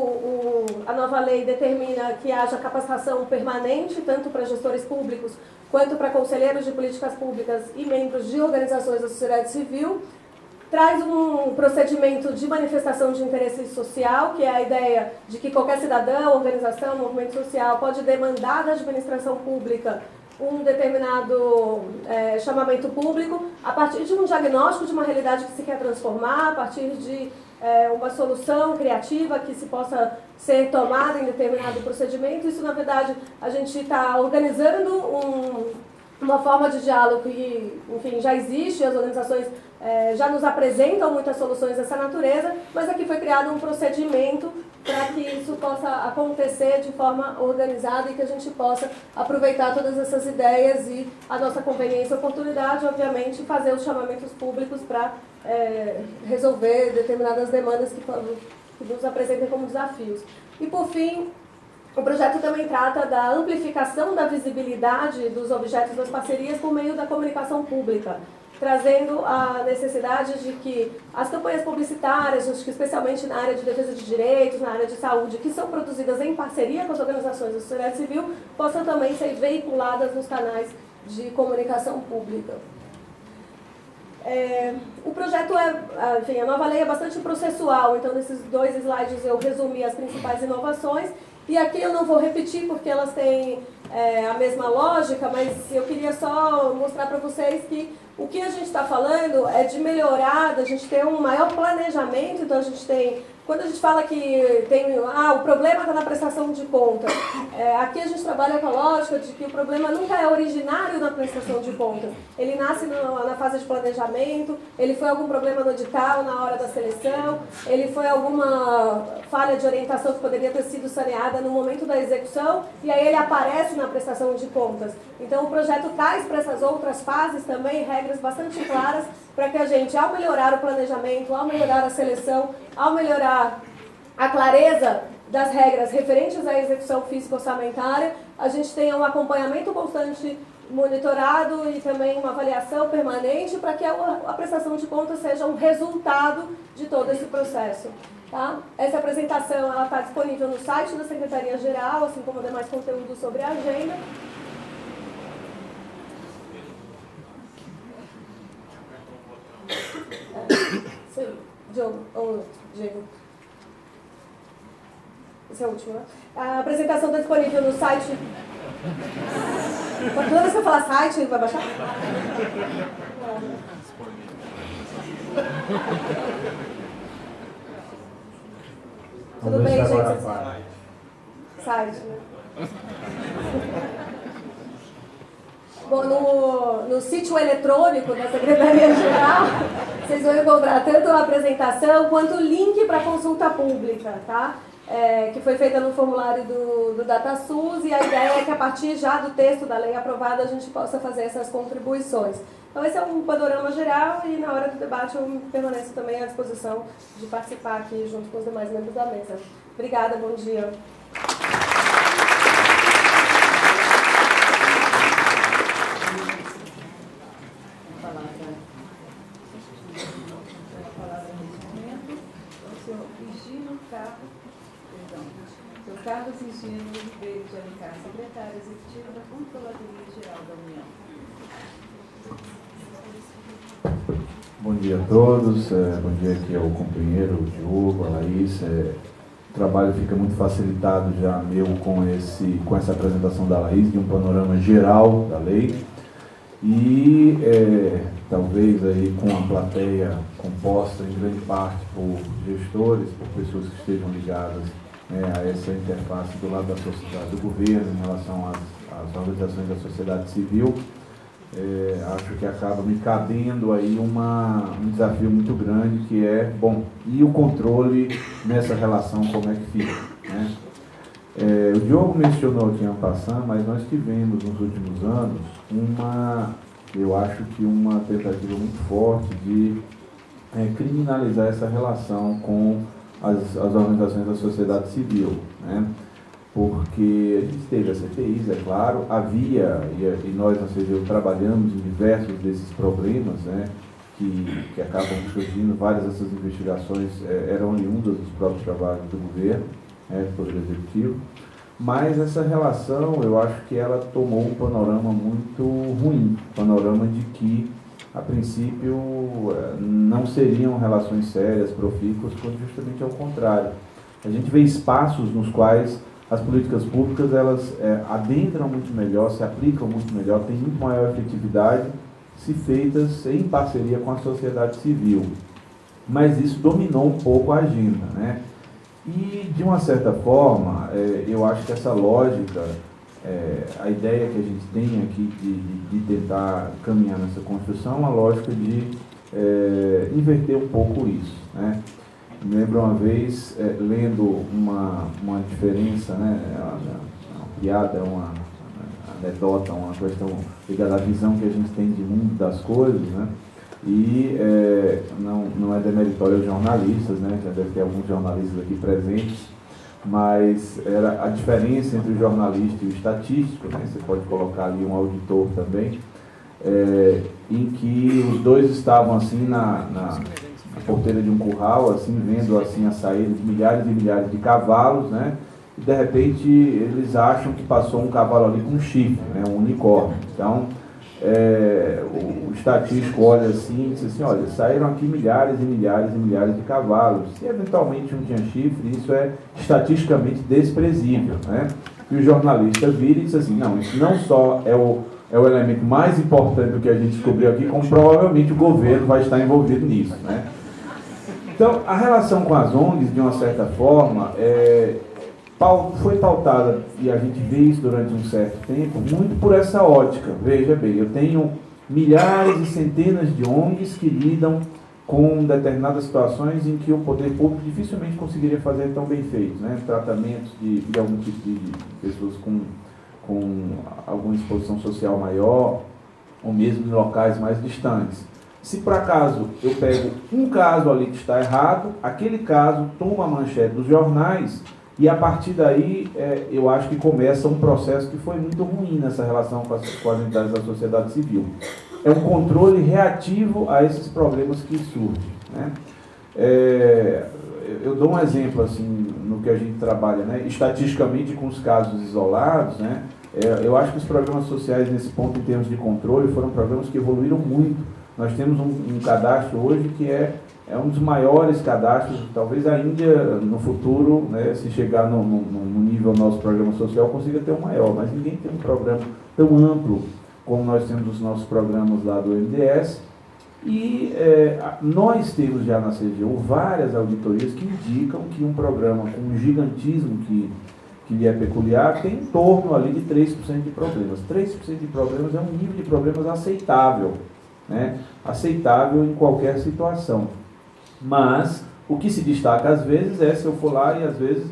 a nova lei determina que haja capacitação permanente, tanto para gestores públicos quanto para conselheiros de políticas públicas e membros de organizações da sociedade civil. Traz um procedimento de manifestação de interesse social, que é a ideia de que qualquer cidadão, organização, movimento social pode demandar da administração pública um determinado chamamento público a partir de um diagnóstico de uma realidade que se quer transformar, a partir de uma solução criativa que se possa ser tomada em determinado procedimento. Isso, na verdade, a gente está organizando uma forma de diálogo que, enfim, já existe, as organizações já nos apresentam muitas soluções dessa natureza, mas aqui foi criado um procedimento para que isso possa acontecer de forma organizada e que a gente possa aproveitar todas essas ideias e a nossa conveniência e oportunidade, obviamente, fazer os chamamentos públicos para resolver determinadas demandas que nos apresentem como desafios. E, por fim, o projeto também trata da amplificação da visibilidade dos objetos das parcerias por meio da comunicação pública, trazendo a necessidade de que as campanhas publicitárias, acho que especialmente na área de defesa de direitos, na área de saúde, que são produzidas em parceria com as organizações da sociedade civil, possam também ser veiculadas nos canais de comunicação pública. O projeto enfim, a nova lei é bastante processual, então nesses 2 slides eu resumi as principais inovações, e aqui eu não vou repetir porque elas têm a mesma lógica, mas eu queria só mostrar para vocês que o que a gente está falando é de melhorar, a gente ter um maior planejamento. Então a gente tem, quando a gente fala que tem, o problema está na prestação de contas, aqui a gente trabalha com a lógica de que o problema nunca é originário na prestação de contas. Ele nasce na fase de planejamento, ele foi algum problema no edital na hora da seleção, ele foi alguma falha de orientação que poderia ter sido saneada no momento da execução, e aí ele aparece na prestação de contas. Então o projeto traz para essas outras fases também regras bastante claras para que a gente, ao melhorar o planejamento, ao melhorar a seleção, ao melhorar a clareza das regras referentes à execução físico-orçamentária, a gente tenha um acompanhamento constante, monitorado e também uma avaliação permanente para que a prestação de contas seja um resultado de todo esse processo. Tá? Essa apresentação está disponível no site da Secretaria-Geral, assim como demais conteúdo sobre a agenda. Sim, Diogo, ou Diego. Esse é o último, né? A apresentação está disponível no site. Toda vez que eu falar site, vai baixar? Tudo bem, gente? Site, né? Bom, no sítio eletrônico da Secretaria-Geral, vocês vão encontrar tanto a apresentação quanto o link para consulta pública, tá? Que foi feita no formulário do DataSUS, e a ideia é que a partir já do texto da lei aprovada a gente possa fazer essas contribuições. Então esse é um panorama geral e na hora do debate eu permaneço também à disposição de participar aqui junto com os demais membros da mesa. Obrigada, bom dia. nesse momento ao senhor Higino Carlos, senhor Carlos Higino Ribeiro de Alencar, secretário executivo da Controladoria Geral da União. Bom dia a todos, bom dia aqui ao companheiro, o Diogo, a Laís. O trabalho fica muito facilitado já meu com essa apresentação da Laís, de um panorama geral da lei. E talvez aí com a plateia composta em grande parte por gestores, por pessoas que estejam ligadas a essa interface do lado da sociedade, do governo em relação às organizações da sociedade civil, acho que acaba me cabendo aí um desafio muito grande, que e o controle nessa relação, como é que fica, né? O Diogo mencionou aqui em passando, mas nós tivemos nos últimos anos eu acho que uma tentativa muito forte de criminalizar essa relação com as organizações da sociedade civil, né? Porque a gente teve as CPIs, é claro, havia, e nós na CGU trabalhamos em diversos desses problemas, né, que acabam surgindo, várias dessas investigações eram oriundas dos próprios trabalhos do governo, do Poder Executivo, mas essa relação, eu acho que ela tomou um panorama muito ruim, panorama de que, a princípio, não seriam relações sérias, profícuas, quando justamente ao contrário. A gente vê espaços nos quais as políticas públicas, elas adentram muito melhor, se aplicam muito melhor, têm muito maior efetividade se feitas em parceria com a sociedade civil. Mas isso dominou um pouco a agenda, né? E, de uma certa forma, eu acho que essa lógica, a ideia que a gente tem aqui de tentar caminhar nessa construção é uma lógica de inverter um pouco isso, né? Me lembro uma vez, lendo uma diferença, né, uma piada, uma anedota, uma questão ligada à visão que a gente tem de mundo das coisas, né, e não é demeritório aos jornalistas, né, já deve ter alguns jornalistas aqui presentes, mas era a diferença entre o jornalista e o estatístico, né, você pode colocar ali um auditor também, em que os dois estavam assim na porteira de um curral, assim, vendo assim a saída de milhares e milhares de cavalos, né? E de repente eles acham que passou um cavalo ali com um chifre, né? Um unicórnio. Então, o estatístico olha assim e diz assim, olha, saíram aqui milhares e milhares e milhares de cavalos. Se eventualmente um tinha chifre, isso é estatisticamente desprezível, né? E o jornalista vira e diz assim, não, isso não só é o elemento mais importante do que a gente descobriu aqui, como provavelmente o governo vai estar envolvido nisso, né? Então, a relação com as ONGs, de uma certa forma, foi pautada, e a gente vê isso durante um certo tempo, muito por essa ótica. Veja bem, eu tenho milhares e centenas de ONGs que lidam com determinadas situações em que o poder público dificilmente conseguiria fazer tão bem feito, né? Tratamentos de algum tipo de pessoas com alguma exposição social maior, ou mesmo em locais mais distantes. Se por acaso eu pego um caso ali que está errado, aquele caso toma a manchete dos jornais e a partir daí eu acho que começa um processo que foi muito ruim nessa relação com as entidades da sociedade civil. É um controle reativo a esses problemas que surgem, né? Eu dou um exemplo assim, no que a gente trabalha, né? Estatisticamente com os casos isolados, né? Eu acho que os programas sociais nesse ponto em termos de controle foram programas que evoluíram muito. Nós temos um cadastro hoje que é um dos maiores cadastros, talvez ainda no futuro, né, se chegar no nível do nosso programa social, consiga ter um maior, mas ninguém tem um programa tão amplo como nós temos os nossos programas lá do MDS. E nós temos já na CGU várias auditorias que indicam que um programa com um gigantismo que lhe é peculiar tem em torno ali de 3% de problemas. 3% de problemas é um nível de problemas aceitável, né? Aceitável em qualquer situação. Mas o que se destaca às vezes se eu for lá e às vezes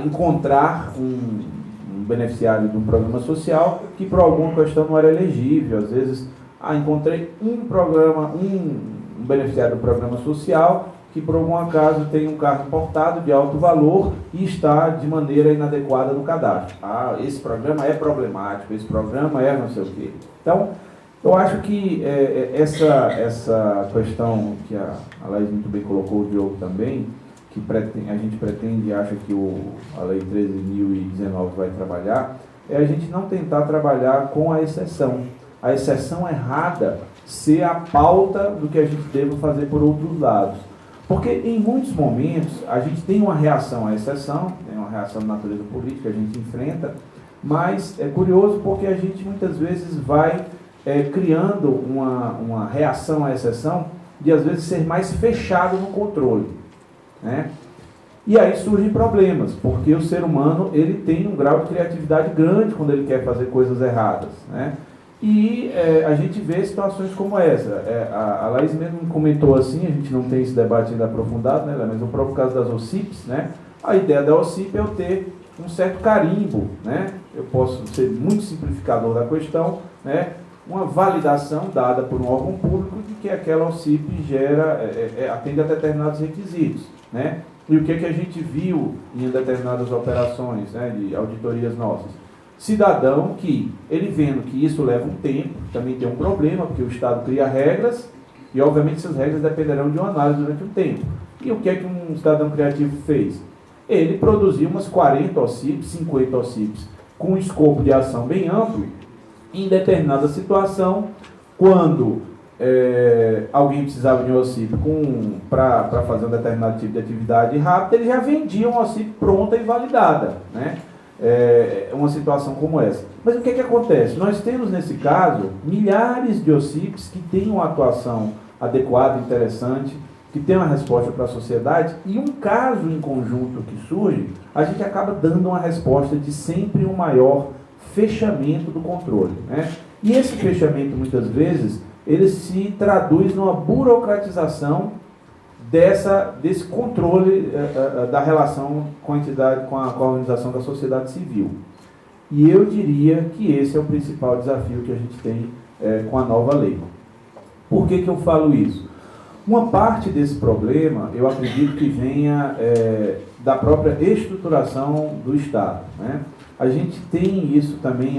encontrar um beneficiário de um programa social que por alguma questão não era elegível. Às vezes, encontrei um beneficiário do programa social que por algum acaso tem um carro importado de alto valor e está de maneira inadequada no cadastro. Esse programa é problemático, esse programa não sei o quê. Então, Eu acho que essa questão que a Laís muito bem colocou, o Diogo também, que a gente pretende e acha que a Lei 13.019 vai trabalhar, é a gente não tentar trabalhar com a exceção. A exceção errada ser a pauta do que a gente deve fazer por outros lados. Porque em muitos momentos a gente tem uma reação à exceção, tem uma reação de natureza política, a gente enfrenta, mas é curioso porque a gente muitas vezes vai criando uma reação à exceção de às vezes ser mais fechado no controle, né? E aí surgem problemas, porque o ser humano ele tem um grau de criatividade grande quando ele quer fazer coisas erradas, né? E a gente vê situações como essa. A Laís mesmo comentou assim, a gente não tem esse debate ainda aprofundado, né, mas no próprio caso das OCIPs, né, a ideia da OCIP é eu ter um certo carimbo, né, eu posso ser muito simplificador da questão, né, uma validação dada por um órgão público de que aquela OCIP atende a determinados requisitos, né. E o que a gente viu em determinadas operações, né, de auditorias nossas? Cidadão que, ele vendo que isso leva um tempo, também tem um problema, porque o Estado cria regras, e obviamente essas regras dependerão de uma análise durante um tempo. E o que um cidadão criativo fez? Ele produziu umas 40 OCIPs, 50 OCIPs, com um escopo de ação bem amplo, em determinada situação, quando alguém precisava de um OCIP para fazer um determinado tipo de atividade rápida, ele já vendia uma OCIP pronta e validada, né? Uma situação como essa. Mas o que acontece? Nós temos, nesse caso, milhares de OCIPs que têm uma atuação adequada, interessante, que tem uma resposta para a sociedade, e um caso em conjunto que surge, a gente acaba dando uma resposta de sempre um maior fechamento do controle, né? E esse fechamento, muitas vezes, ele se traduz numa burocratização desse controle da relação com a entidade, com a organização da sociedade civil. E eu diria que esse é o principal desafio que a gente tem com a nova lei. Por que eu falo isso? Uma parte desse problema, eu acredito que venha da própria estruturação do Estado, né? A gente tem isso também,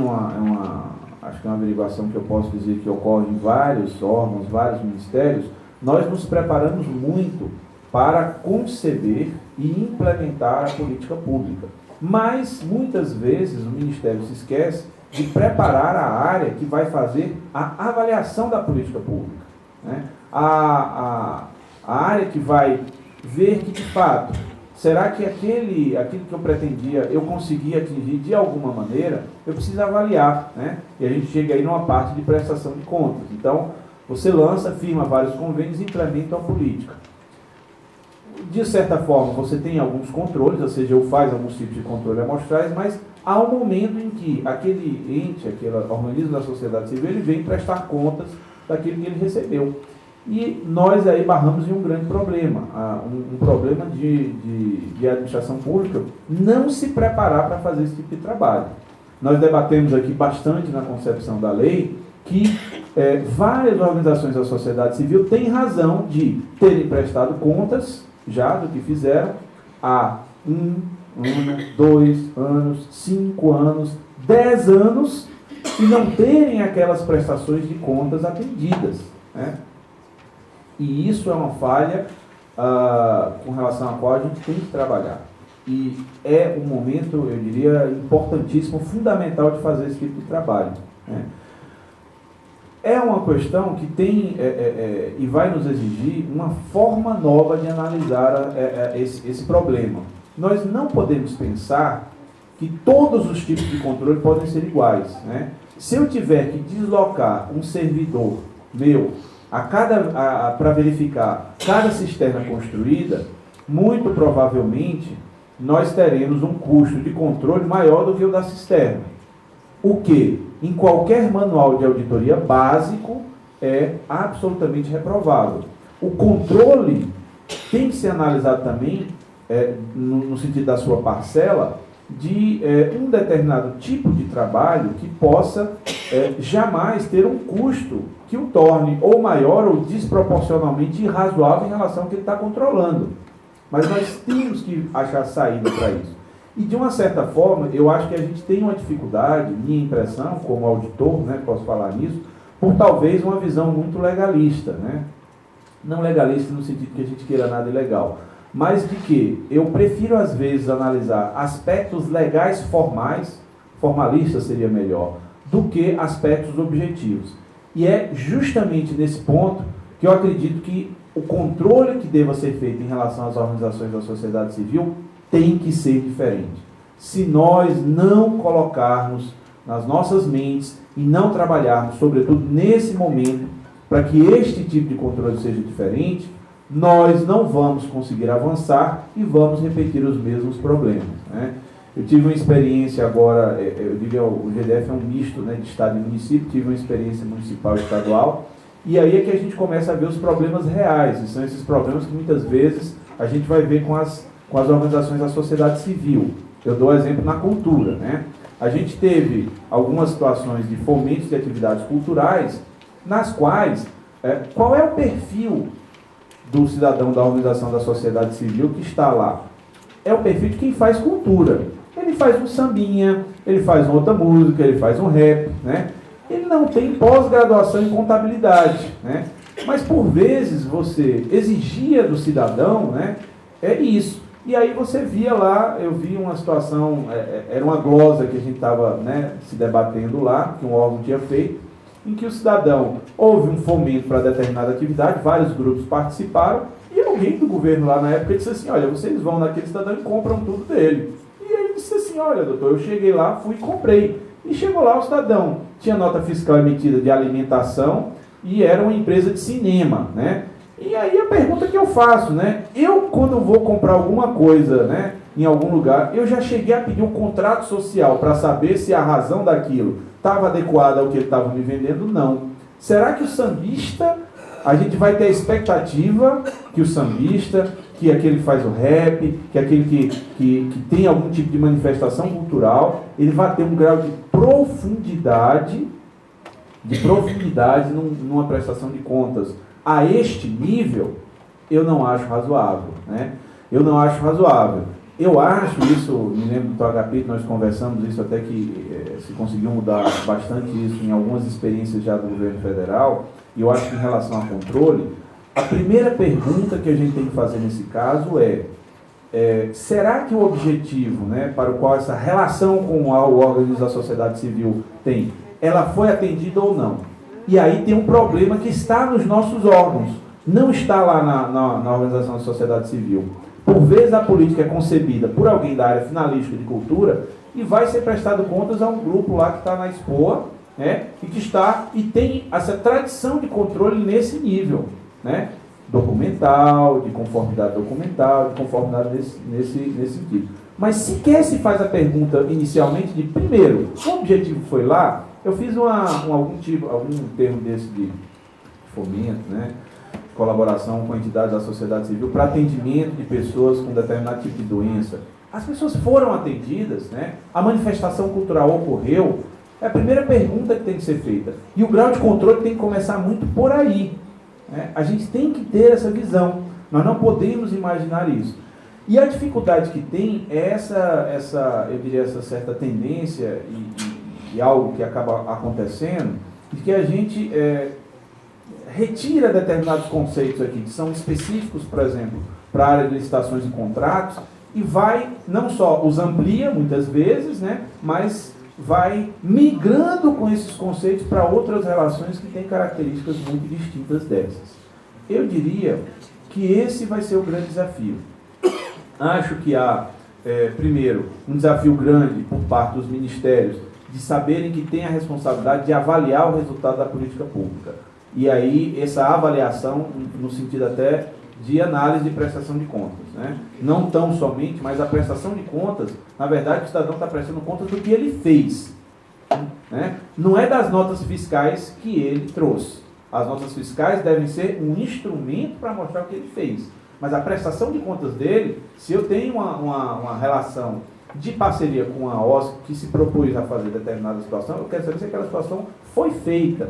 acho que é uma averiguação que eu posso dizer que ocorre em vários órgãos, vários ministérios. Nós nos preparamos muito para conceber e implementar a política pública. Mas, muitas vezes, o Ministério se esquece de preparar a área que vai fazer a avaliação da política pública, né? A área que vai ver que, de fato, será que aquilo que eu pretendia, eu consegui atingir de alguma maneira, eu preciso avaliar, né? E a gente chega aí numa parte de prestação de contas. Então, você lança, firma vários convênios e implementa a política. De certa forma, você tem alguns controles, ou seja, ou faz alguns tipos de controle amostrais, mas há um momento em que aquele ente, aquele organismo da sociedade civil, ele vem prestar contas daquilo que ele recebeu. E nós aí barramos em um grande problema, um problema de administração pública não se preparar para fazer esse tipo de trabalho. Nós debatemos aqui bastante na concepção da lei que várias organizações da sociedade civil têm razão de terem prestado contas já do que fizeram há 1 ano, 2 anos, 5 anos, 10 anos e não terem aquelas prestações de contas atendidas, né? E isso é uma falha com relação à qual a gente tem que trabalhar. E é um momento, eu diria, importantíssimo, fundamental de fazer esse tipo de trabalho, né? É uma questão que tem e vai nos exigir uma forma nova de analisar esse problema. Nós não podemos pensar que todos os tipos de controle podem ser iguais, né? Se eu tiver que deslocar um servidor meu para verificar cada cisterna construída, muito provavelmente nós teremos um custo de controle maior do que o da cisterna. O que, em qualquer manual de auditoria básico, é absolutamente reprovável. O controle tem que ser analisado também, no sentido da sua parcela, de um determinado tipo de trabalho que possa jamais ter um custo que o torne ou maior ou desproporcionalmente irrazoável em relação ao que ele está controlando. Mas nós temos que achar saída para isso. E de uma certa forma, eu acho que a gente tem uma dificuldade, minha impressão, como auditor, né, posso falar nisso, por talvez uma visão muito legalista, né? Não legalista no sentido que a gente queira nada ilegal, mas de que eu prefiro às vezes analisar aspectos legais formais, formalistas seria melhor, do que aspectos objetivos. E é justamente nesse ponto que eu acredito que o controle que deva ser feito em relação às organizações da sociedade civil tem que ser diferente. Se nós não colocarmos nas nossas mentes e não trabalharmos, sobretudo nesse momento, para que este tipo de controle seja diferente, nós não vamos conseguir avançar e vamos repetir os mesmos problemas, né? Eu tive uma experiência agora, eu digo, o GDF é um misto, né, de Estado e município, tive uma experiência municipal e estadual, e aí é que a gente começa a ver os problemas reais, e são esses problemas que muitas vezes a gente vai ver com as organizações da sociedade civil. Eu dou exemplo na cultura, né? A gente teve algumas situações de fomentos de atividades culturais, nas quais, qual é o perfil do cidadão da organização da sociedade civil que está lá? É o perfil de quem faz cultura. Ele faz um sambinha, ele faz uma outra música, ele faz um rap, né? Ele não tem pós-graduação em contabilidade, né? Mas por vezes você exigia do cidadão, né, isso. E aí você via lá, eu vi uma situação, era uma glosa que a gente estava, né, se debatendo lá, que um órgão tinha feito, em que o cidadão, houve um fomento para determinada atividade, vários grupos participaram, e alguém do governo lá na época disse assim, olha, vocês vão naquele cidadão e compram tudo dele. E ele disse assim, olha, doutor, eu cheguei lá, fui e comprei. E chegou lá o cidadão, tinha nota fiscal emitida de alimentação e era uma empresa de cinema, né? E aí a pergunta que eu faço, né? Eu, quando vou comprar alguma coisa, né, em algum lugar, eu já cheguei a pedir um contrato social para saber se a razão daquilo estava adequada ao que ele estava me vendendo? Não. Será que o sambista, a gente vai ter a expectativa que o sambista, que aquele que faz o rap, que aquele que tem algum tipo de manifestação cultural, ele vai ter um grau de profundidade numa prestação de contas a este nível? Eu não acho razoável, né? Eu não acho razoável. Eu acho isso, me lembro do TOHP, nós conversamos isso até que se conseguiu mudar bastante isso em algumas experiências já do governo federal, e eu acho que em relação a controle, a primeira pergunta que a gente tem que fazer nesse caso será que o objetivo, né, para o qual essa relação com o organismo da sociedade civil tem, ela foi atendida ou não? E aí tem um problema que está nos nossos órgãos, não está lá na organização da sociedade civil. Por vezes a política é concebida por alguém da área finalística de cultura e vai ser prestado contas a um grupo lá que está na Expoa, né, e tem essa tradição de controle nesse nível, né, documental, de conformidade nesse sentido. Mas sequer se faz a pergunta inicialmente de, primeiro, o objetivo foi lá? Eu fiz algum termo desse de fomento, né, colaboração com entidades da sociedade civil para atendimento de pessoas com determinado tipo de doença. As pessoas foram atendidas, né? A manifestação cultural ocorreu. É a primeira pergunta que tem que ser feita. E o grau de controle tem que começar muito por aí, né? A gente tem que ter essa visão. Nós não podemos imaginar isso. E a dificuldade que tem é essa certa tendência e algo que acaba acontecendo, de que a gente retira determinados conceitos aqui, que são específicos, por exemplo, para a área de licitações e contratos, e vai, não só os amplia muitas vezes, né, mas vai migrando com esses conceitos para outras relações que têm características muito distintas dessas. Eu diria que esse vai ser o grande desafio. Acho que há, primeiro, um desafio grande por parte dos ministérios de saberem que têm a responsabilidade de avaliar o resultado da política pública. E aí, essa avaliação, no sentido até de análise de prestação de contas, né? Não tão somente, mas a prestação de contas, na verdade, o cidadão está prestando contas do que ele fez, né? Não é das notas fiscais que ele trouxe. As notas fiscais devem ser um instrumento para mostrar o que ele fez. Mas a prestação de contas dele, se eu tenho uma relação de parceria com a OSC que se propôs a fazer determinada situação, eu quero saber se aquela situação foi feita.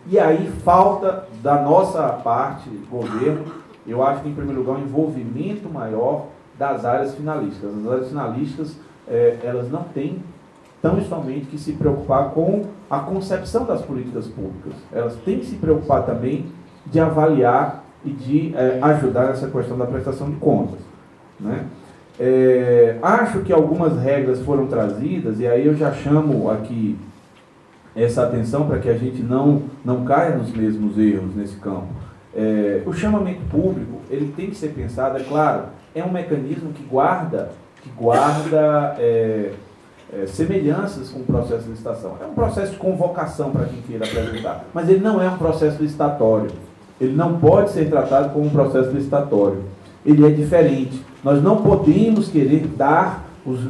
E aí falta da nossa parte, governo, eu acho que em primeiro lugar um envolvimento maior das áreas finalísticas. As áreas finalísticas, elas não têm tão somente que se preocupar com a concepção das políticas públicas. Elas têm que se preocupar também de avaliar e de ajudar nessa questão da prestação de contas, né? Acho que algumas regras foram trazidas, e aí eu já chamo aqui essa atenção para que a gente não caia nos mesmos erros nesse campo. O chamamento público, ele tem que ser pensado, é claro, é um mecanismo que guarda semelhanças com o processo de licitação. É um processo de convocação para quem queira apresentar, mas ele não é um processo licitatório. Ele não pode ser tratado como um processo licitatório. Ele é diferente. Nós não podemos querer dar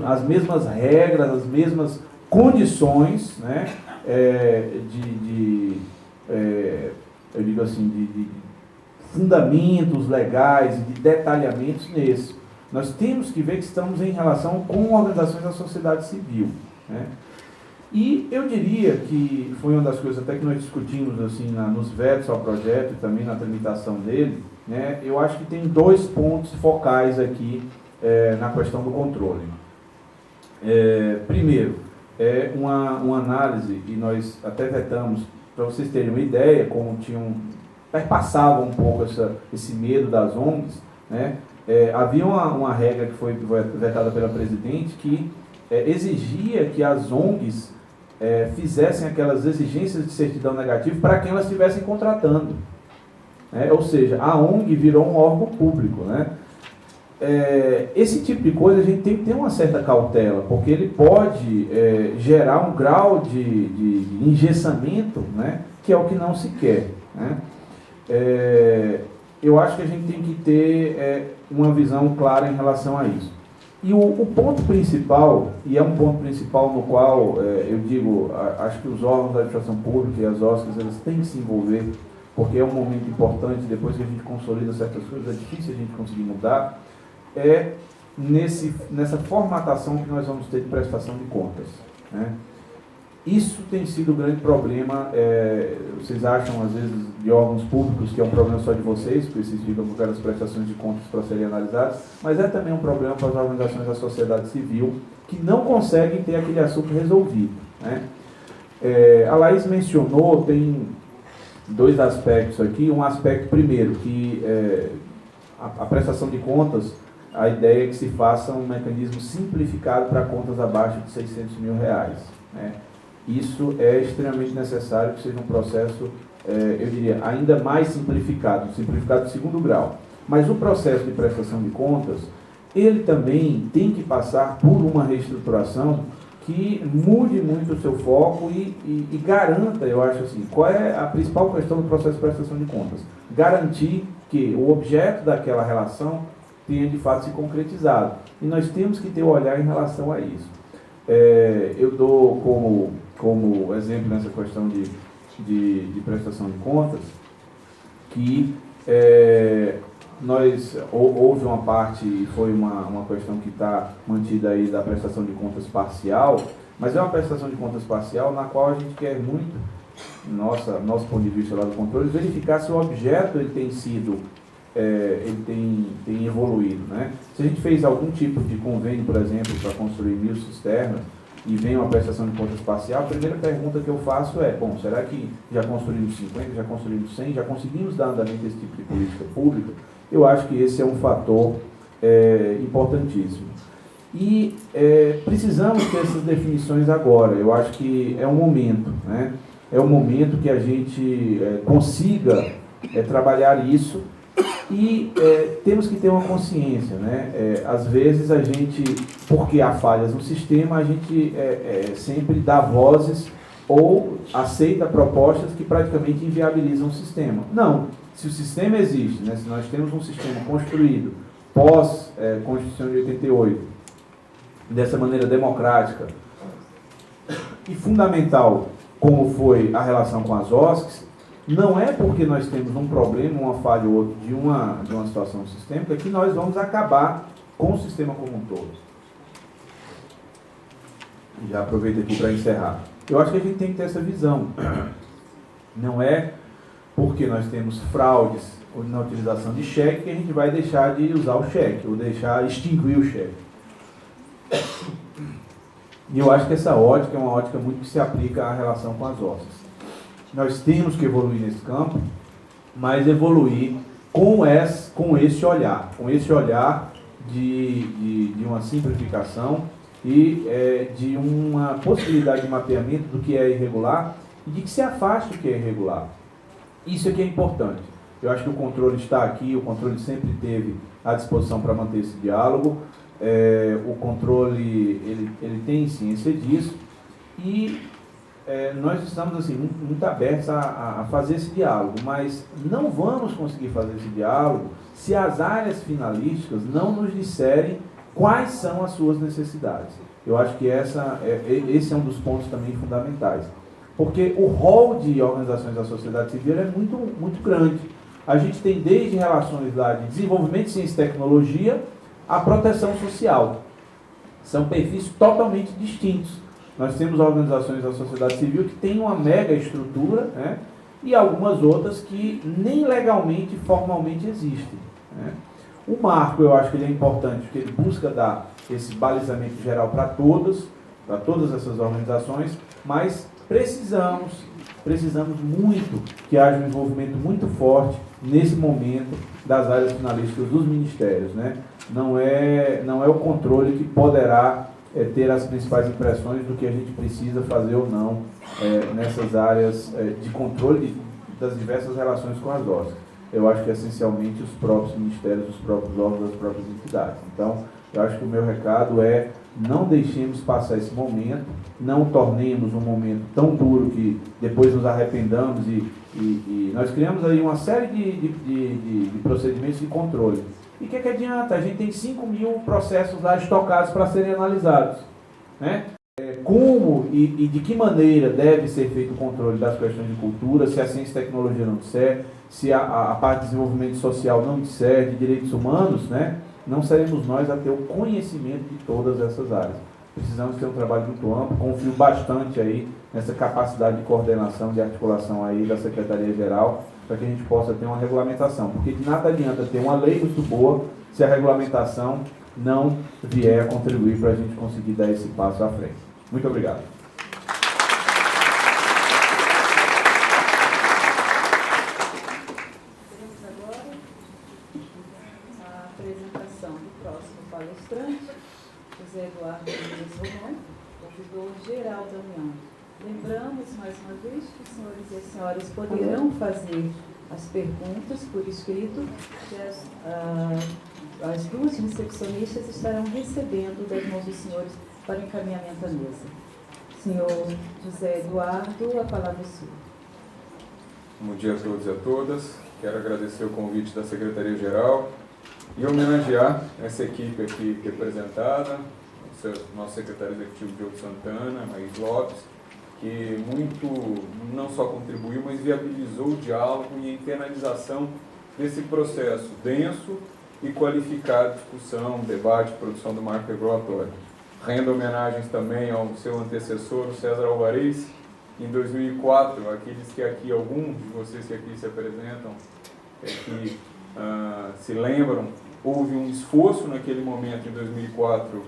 as mesmas regras, as mesmas condições, né, eu digo assim, de fundamentos legais e de detalhamentos nesse. Nós temos que ver que estamos em relação com organizações da sociedade civil, né? E eu diria que foi uma das coisas até que nós discutimos assim, nos vetos ao projeto e também na tramitação dele, né? Eu acho que tem 2 pontos focais aqui na questão do controle. Primeiro, uma análise, e nós até vetamos, para vocês terem uma ideia, como perpassava um pouco esse medo das ONGs, né? Havia uma regra que foi vetada pela presidente que exigia que as ONGs fizessem aquelas exigências de certidão negativa para quem elas estivessem contratando. Ou seja, a ONG virou um órgão público, né? Esse tipo de coisa a gente tem que ter uma certa cautela, porque ele pode gerar um grau de engessamento, né, que é o que não se quer, né? Eu acho que a gente tem que ter uma visão clara em relação a isso. E o ponto principal, e é um ponto principal no qual eu digo, acho que os órgãos da administração pública e as OSCs, elas têm que se envolver, porque é um momento importante, depois que a gente consolida certas coisas, é difícil a gente conseguir mudar, nessa formatação que nós vamos ter de prestação de contas, né? Isso tem sido o grande problema, vocês acham, às vezes, de órgãos públicos, que é um problema só de vocês, porque vocês ficam com aquelas prestações de contas para serem analisadas, mas é também um problema para as organizações da sociedade civil, que não conseguem ter aquele assunto resolvido, né? A Laís mencionou, tem 2 aspectos aqui. Um aspecto, primeiro, que a prestação de contas, a ideia é que se faça um mecanismo simplificado para contas abaixo de R$600 mil, né? Isso é extremamente necessário que seja um processo, eu diria, ainda mais simplificado de segundo grau. Mas o processo de prestação de contas, ele também tem que passar por uma reestruturação que mude muito o seu foco e garanta, eu acho assim, qual é a principal questão do processo de prestação de contas? Garantir que o objeto daquela relação tenha de fato se concretizado. E nós temos que ter o olhar em relação a isso. Eu dou como exemplo nessa questão de prestação de contas, que houve uma parte, e foi uma questão que está mantida aí da prestação de contas parcial, mas é uma prestação de contas parcial na qual a gente quer muito, nosso ponto de vista lá do controle, verificar se o objeto ele tem sido, ele tem evoluído, né? Se a gente fez algum tipo de convênio, por exemplo, para construir 1000 cisternas, e vem uma prestação de contas parcial, a primeira pergunta que eu faço é, bom, será que já construímos 50, já construímos 100, já conseguimos dar andamento a esse tipo de política pública? Eu acho que esse é um fator importantíssimo. E precisamos ter essas definições agora. Eu acho que é um momento, né? É um momento que a gente consiga trabalhar isso e temos que ter uma consciência, né? Às vezes a gente, porque há falhas no sistema, a gente sempre dá vozes ou aceita propostas que praticamente inviabilizam o sistema. Não, se o sistema existe, né? Se nós temos um sistema construído pós-Constituição de 88, dessa maneira democrática e fundamental, como foi a relação com as OSCs, não é porque nós temos um problema, uma falha ou outra de uma situação sistêmica que nós vamos acabar com o sistema como um todo. Já aproveito aqui para encerrar. Eu acho que a gente tem que ter essa visão. Não é porque nós temos fraudes na utilização de cheque que a gente vai deixar de usar o cheque, ou extinguir o cheque. E eu acho que essa ótica é uma ótica muito que se aplica à relação com as OSCs. Nós temos que evoluir nesse campo, mas evoluir com esse olhar de uma simplificação e de uma possibilidade de mapeamento do que é irregular e de que se afaste do que é irregular. Isso aqui é importante. Eu acho que o controle está aqui, o controle sempre teve à disposição para manter esse diálogo. O controle ele tem ciência disso e nós estamos assim, muito abertos a fazer esse diálogo, mas não vamos conseguir fazer esse diálogo se as áreas finalísticas não nos disserem quais são as suas necessidades. Eu acho que esse é um dos pontos também fundamentais, porque o rol de organizações da sociedade civil é muito, muito grande. A gente tem desde relações lá de desenvolvimento de ciência e tecnologia a proteção social. São perfis totalmente distintos. Nós temos organizações da sociedade civil que têm uma mega estrutura, né, e algumas outras que nem legalmente, formalmente existem, né. O marco, eu acho que ele é importante, porque ele busca dar esse balizamento geral para todas essas organizações, mas precisamos muito que haja um envolvimento muito forte nesse momento das áreas finalísticas dos ministérios, né? Não é o controle que poderá ter as principais impressões do que a gente precisa fazer ou não nessas áreas de controle das diversas relações com as OSCs. Eu acho que essencialmente os próprios ministérios, os próprios órgãos, as próprias entidades. Então, eu acho que o meu recado é: não deixemos passar esse momento, não tornemos um momento tão duro que depois nos arrependamos e nós criamos aí uma série de procedimentos de controle. E o que adianta? A gente tem 5.000 processos lá estocados para serem analisados, né? Como e de que maneira deve ser feito o controle das questões de cultura, se a ciência e tecnologia não disser, se a parte de desenvolvimento social não disser, de direitos humanos, né? Não seremos nós a ter o conhecimento de todas essas áreas. Precisamos ter um trabalho muito amplo, confio bastante aí nessa capacidade de coordenação, de articulação aí da Secretaria-Geral, para que a gente possa ter uma regulamentação. Porque de nada adianta ter uma lei muito boa se a regulamentação não vier a contribuir para a gente conseguir dar esse passo à frente. Muito obrigado. Teremos agora a apresentação do próximo palestrante, José Eduardo Mendes Romão, ouvidor geral da União. Lembramos, mais uma vez, que os senhores e as senhoras poderão fazer as perguntas por escrito, que as duas recepcionistas estarão recebendo das mãos dos senhores para o encaminhamento à mesa. Senhor José Eduardo, a palavra é sua. Bom dia a todos e a todas. Quero agradecer o convite da Secretaria-Geral e homenagear essa equipe aqui representada, nosso secretário executivo Diogo Santana, Maís Lopes, que muito não só contribuiu, mas viabilizou o diálogo e a internalização desse processo denso e qualificado de discussão, debate, produção do marco regulatório. Rendo homenagens também ao seu antecessor, o César Alvarez, em 2004, aqueles que aqui, alguns de vocês que aqui se apresentam, que se lembram, houve um esforço naquele momento, em 2004,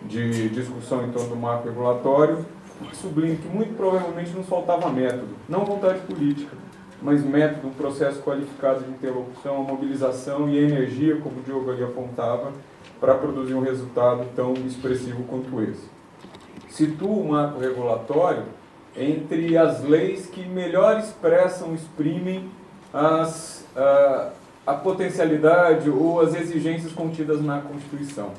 de discussão em torno do marco regulatório, que sublinho que muito provavelmente nos faltava método, não vontade política, mas método, um processo qualificado de interlocução, a mobilização e a energia, como o Diogo ali apontava, para produzir um resultado tão expressivo quanto esse. Situo o marco regulatório entre as leis que melhor expressam, exprimem a potencialidade ou as exigências contidas na Constituição.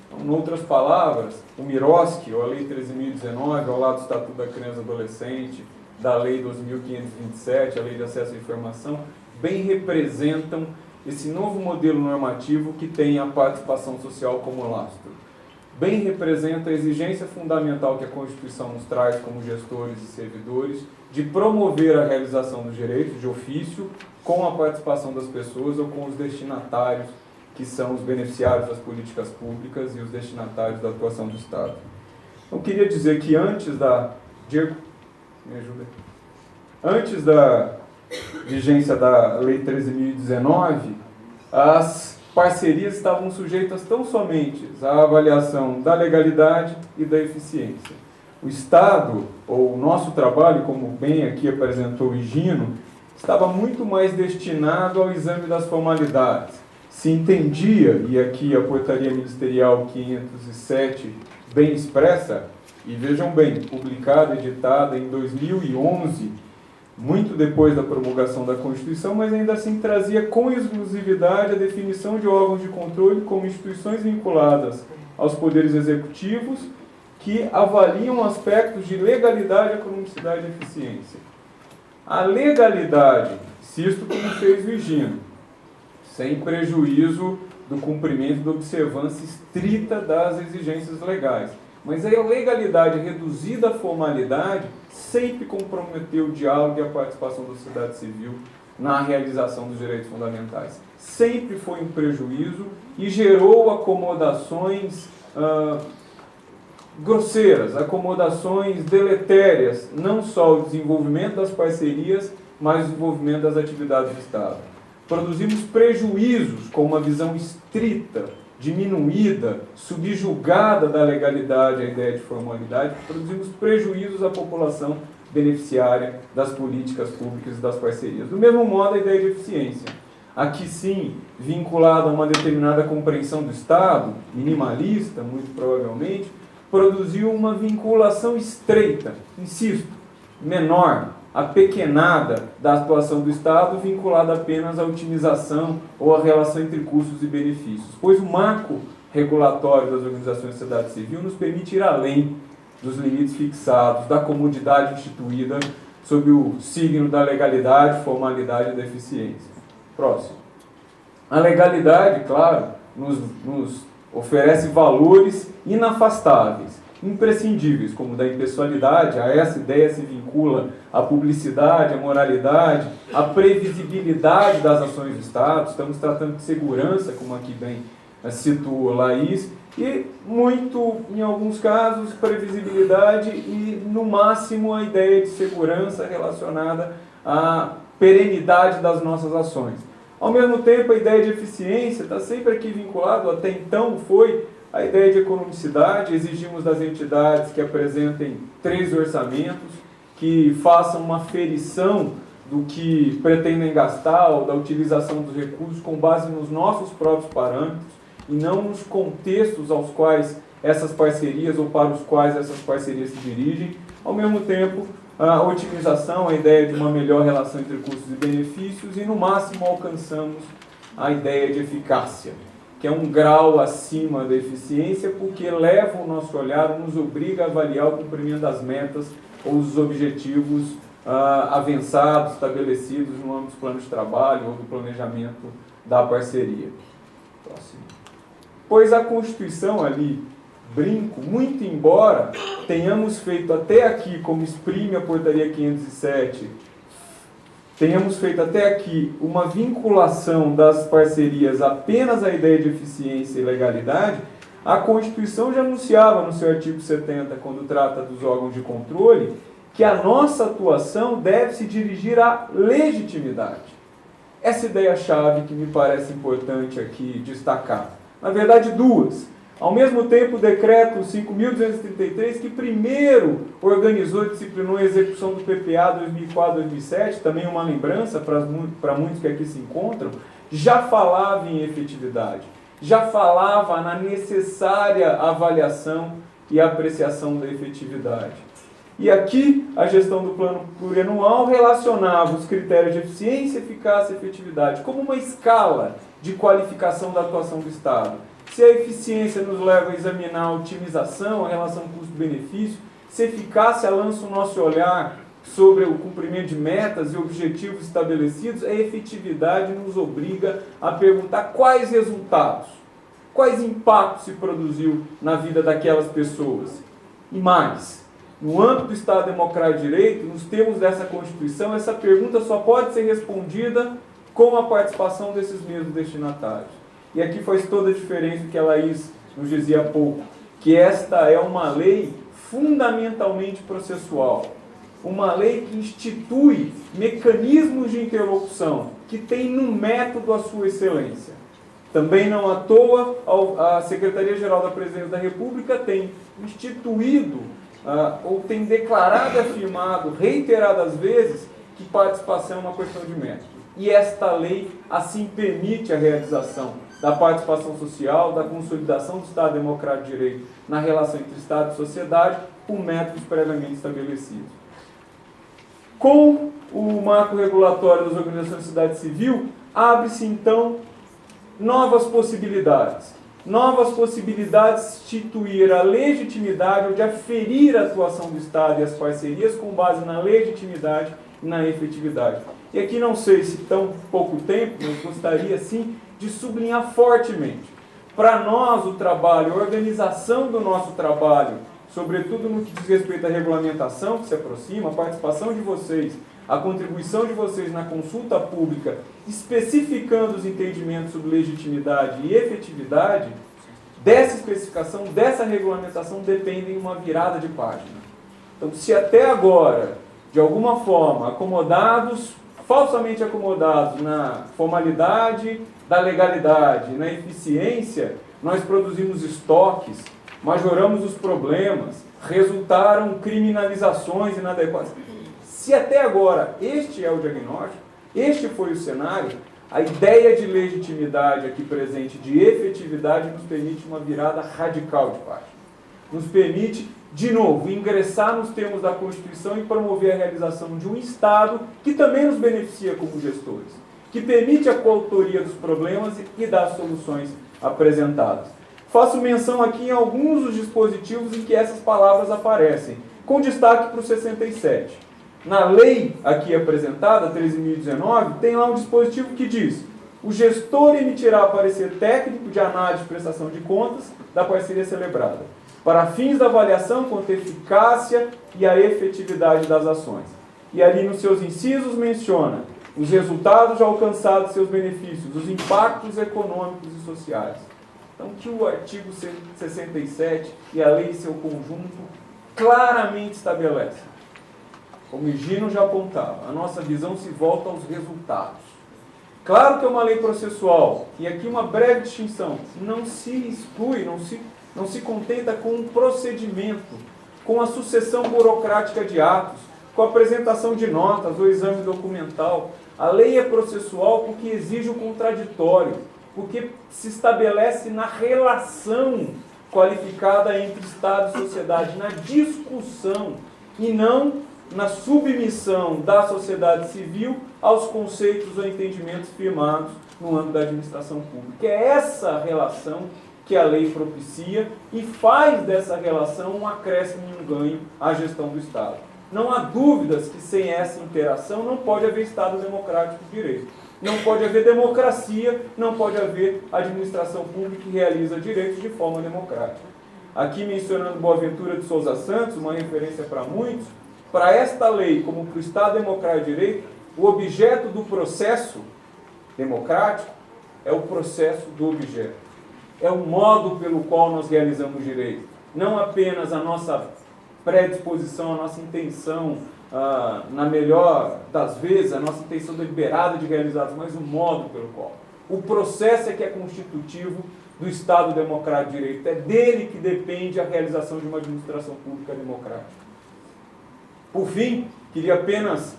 Então, em outras palavras, o MIROSC, ou a Lei 13.019, ao lado do Estatuto da Criança e do Adolescente, da Lei 2.527, a Lei de Acesso à Informação, bem representam esse novo modelo normativo que tem a participação social como lastro. Bem representa a exigência fundamental que a Constituição nos traz como gestores e servidores de promover a realização dos direitos de ofício com a participação das pessoas ou com os destinatários, que são os beneficiários das políticas públicas e os destinatários da atuação do Estado. Então, queria dizer que antes da... Diego, me ajuda aí. Antes da vigência da Lei 13.019, as parcerias estavam sujeitas tão somente à avaliação da legalidade e da eficiência. O Estado, ou o nosso trabalho, como bem aqui apresentou o Higino, estava muito mais destinado ao exame das formalidades. Se entendia, e aqui a Portaria Ministerial 507 bem expressa, e vejam bem, publicada, editada em 2011, muito depois da promulgação da Constituição, mas ainda assim trazia com exclusividade a definição de órgãos de controle como instituições vinculadas aos poderes executivos que avaliam aspectos de legalidade, economicidade e eficiência. A legalidade, insisto como fez o Higino, sem prejuízo do cumprimento da observância estrita das exigências legais. Mas a legalidade reduzida à formalidade sempre comprometeu o diálogo e a participação da sociedade civil na realização dos direitos fundamentais. Sempre foi um prejuízo e gerou acomodações grosseiras, acomodações deletérias, não só o desenvolvimento das parcerias, mas o desenvolvimento das atividades do Estado. Produzimos prejuízos com uma visão estrita, diminuída, subjugada da legalidade à ideia de formalidade, produzimos prejuízos à população beneficiária das políticas públicas e das parcerias. Do mesmo modo, a ideia de eficiência. Aqui sim, vinculada a uma determinada compreensão do Estado, minimalista, muito provavelmente, produziu uma vinculação estreita, insisto, menor, apequenada da atuação do Estado, vinculada apenas à otimização ou à relação entre custos e benefícios. Pois o marco regulatório das organizações da sociedade civil nos permite ir além dos limites fixados, da comodidade instituída sob o signo da legalidade, formalidade e da eficiência. Próximo. A legalidade, claro, nos oferece valores inafastáveis, imprescindíveis, como da impessoalidade. A essa ideia se vincula a publicidade, a moralidade, a previsibilidade das ações do Estado. Estamos tratando de segurança, como aqui bem citou Laís, e muito, em alguns casos, previsibilidade e, no máximo, a ideia de segurança relacionada à perenidade das nossas ações. Ao mesmo tempo, a ideia de eficiência está sempre aqui vinculado, até então foi a ideia de economicidade. Exigimos das entidades que apresentem 3 orçamentos, que façam uma ferição do que pretendem gastar ou da utilização dos recursos com base nos nossos próprios parâmetros e não nos contextos aos quais essas parcerias ou para os quais essas parcerias se dirigem. Ao mesmo tempo, a otimização, a ideia de uma melhor relação entre custos e benefícios, e no máximo alcançamos a ideia de eficácia, que é um grau acima da eficiência, porque leva o nosso olhar, nos obriga a avaliar o cumprimento das metas ou os objetivos avançados, estabelecidos no âmbito do plano de trabalho ou do planejamento da parceria. Próximo. Pois a Constituição ali, brinco, muito embora tenhamos feito até aqui, como exprime a Portaria 507, tenhamos feito até aqui uma vinculação das parcerias apenas à ideia de eficiência e legalidade, a Constituição já anunciava no seu artigo 70, quando trata dos órgãos de controle, que a nossa atuação deve se dirigir à legitimidade. Essa ideia-chave que me parece importante aqui destacar. Na verdade, 2. Ao mesmo tempo, o decreto 5.233, que primeiro organizou e disciplinou a execução do PPA 2004-2007, também uma lembrança para muitos que aqui se encontram, já falava em efetividade, já falava na necessária avaliação e apreciação da efetividade. E aqui, a gestão do plano plurianual relacionava os critérios de eficiência, eficácia e efetividade como uma escala de qualificação da atuação do Estado. Se a eficiência nos leva a examinar a otimização, a relação custo-benefício, se a eficácia lança o nosso olhar sobre o cumprimento de metas e objetivos estabelecidos, a efetividade nos obriga a perguntar quais resultados, quais impactos se produziu na vida daquelas pessoas. E mais, no âmbito do Estado Democrático de Direito, nos termos dessa Constituição, essa pergunta só pode ser respondida com a participação desses mesmos destinatários. E aqui faz toda a diferença o que a Laís nos dizia há pouco, que esta é uma lei fundamentalmente processual, uma lei que institui mecanismos de interlocução, que tem no método a sua excelência. Também não à toa, a Secretaria-Geral da Presidência da República tem instituído, ou tem declarado e afirmado reiteradas vezes, que participação é uma questão de método. E esta lei assim permite a realização da participação social, da consolidação do Estado Democrático de Direito na relação entre Estado e sociedade, por métodos previamente estabelecidos. Com o marco regulatório das organizações de sociedade civil, abre-se então novas possibilidades de instituir a legitimidade ou de aferir a atuação do Estado e as parcerias com base na legitimidade e na efetividade. E aqui não sei se tão pouco tempo, mas gostaria sim de sublinhar fortemente. Para nós o trabalho, a organização do nosso trabalho, sobretudo no que diz respeito à regulamentação que se aproxima, a participação de vocês, a contribuição de vocês na consulta pública, especificando os entendimentos sobre legitimidade e efetividade, dessa especificação, dessa regulamentação, dependem uma virada de página. Então, se até agora, de alguma forma, falsamente acomodados na formalidade da legalidade, na eficiência, nós produzimos estoques, majoramos os problemas, resultaram criminalizações inadequadas. Se até agora este é o diagnóstico, este foi o cenário, a ideia de legitimidade aqui presente, de efetividade, nos permite uma virada radical de página. Nos permite, de novo, ingressar nos termos da Constituição e promover a realização de um Estado que também nos beneficia como gestores, que permite a coautoria dos problemas e das soluções apresentadas. Faço menção aqui em alguns dos dispositivos em que essas palavras aparecem, com destaque para o 67. Na lei aqui apresentada, 13.019, tem lá um dispositivo que diz: o gestor emitirá parecer técnico de análise de prestação de contas da parceria celebrada, para fins da avaliação quanto à eficácia e a efetividade das ações. E ali nos seus incisos menciona os resultados já alcançados, seus benefícios, os impactos econômicos e sociais. Então, que o artigo 67 e a lei em seu conjunto claramente estabelece. Como o Higino já apontava, a nossa visão se volta aos resultados. Claro que é uma lei processual, e aqui uma breve distinção, não se exclui, não se contenta com um procedimento, com a sucessão burocrática de atos, com a apresentação de notas ou exame documental. A lei é processual porque exige o contraditório, porque se estabelece na relação qualificada entre Estado e sociedade, na discussão, e não na submissão da sociedade civil aos conceitos ou entendimentos firmados no âmbito da administração pública. É essa relação que a lei propicia e faz dessa relação um acréscimo e um ganho à gestão do Estado. Não há dúvidas que sem essa interação não pode haver Estado democrático de direito. Não pode haver democracia, não pode haver administração pública que realiza direitos de forma democrática. Aqui mencionando Boaventura de Souza Santos, uma referência para muitos, para esta lei, como para o Estado Democrático de Direito, o objeto do processo democrático é o processo do objeto. É o modo pelo qual nós realizamos direito. Não apenas a nossa predisposição, a nossa intenção, na melhor das vezes, a nossa intenção deliberada de realizar, mas o modo pelo qual. O processo é que é constitutivo do Estado Democrático de Direito. É dele que depende a realização de uma administração pública democrática. Por fim, queria apenas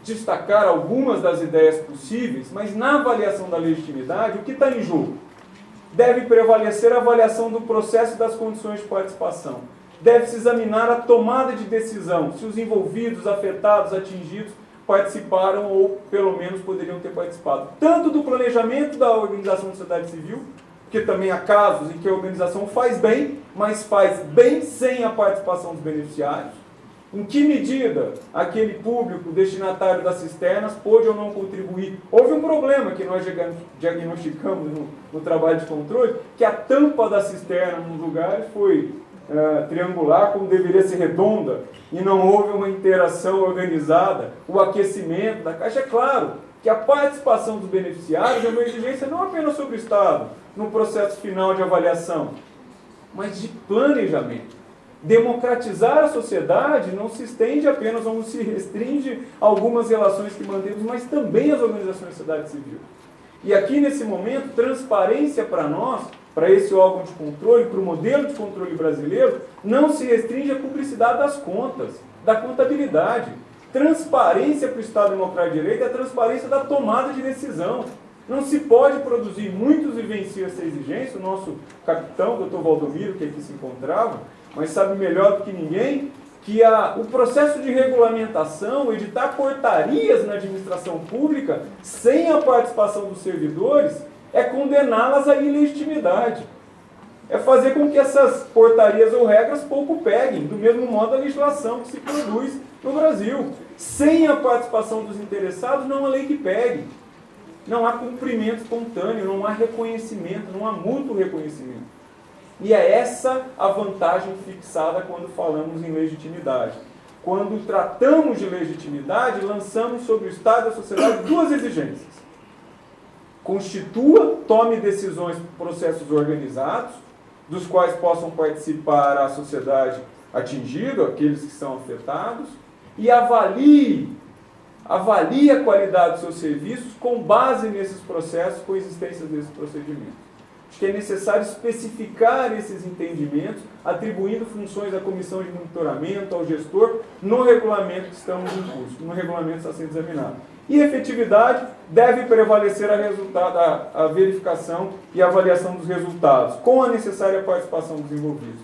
destacar algumas das ideias possíveis, mas na avaliação da legitimidade, o que está em jogo? Deve prevalecer a avaliação do processo e das condições de participação. Deve-se examinar a tomada de decisão, se os envolvidos, afetados, atingidos, participaram ou, pelo menos, poderiam ter participado. Tanto do planejamento da organização da sociedade civil, porque também há casos em que a organização faz bem, mas faz bem sem a participação dos beneficiários. Em que medida aquele público destinatário das cisternas pôde ou não contribuir? Houve um problema que nós diagnosticamos no trabalho de controle, que a tampa da cisterna nos lugares foi triangular, como deveria ser redonda, e não houve uma interação organizada, o aquecimento da caixa. É claro que a participação dos beneficiários é uma exigência não apenas sobre o Estado, no processo final de avaliação, mas de planejamento. Democratizar a sociedade não se estende apenas ou não se restringe a algumas relações que mantemos, mas também às organizações da sociedade civil. E aqui nesse momento, transparência para nós, para esse órgão de controle, para o modelo de controle brasileiro, não se restringe à publicidade das contas, da contabilidade. Transparência para o Estado Democrático de Direito é a transparência da tomada de decisão. Não se pode produzir, muitos vivenciam essa exigência, o nosso capitão, doutor Valdomiro, que aqui se encontrava, mas sabe melhor do que ninguém, que o processo de regulamentação, editar portarias na administração pública, sem a participação dos servidores, é condená-las à ilegitimidade. É fazer com que essas portarias ou regras pouco peguem, do mesmo modo a legislação que se produz no Brasil. Sem a participação dos interessados, não há lei que pegue. Não há cumprimento espontâneo, não há reconhecimento, não há mútuo reconhecimento. E é essa a vantagem fixada quando falamos em legitimidade. Quando tratamos de legitimidade, lançamos sobre o Estado e a sociedade duas exigências. Constitua, tome decisões por processos organizados, dos quais possam participar a sociedade atingida, aqueles que são afetados, e avalie a qualidade dos seus serviços com base nesses processos, com a existência desses procedimentos. Acho que é necessário especificar esses entendimentos, atribuindo funções à comissão de monitoramento, ao gestor, no regulamento que estamos em curso, no regulamento que está sendo examinado. E efetividade deve prevalecer a verificação e avaliação dos resultados, com a necessária participação dos envolvidos.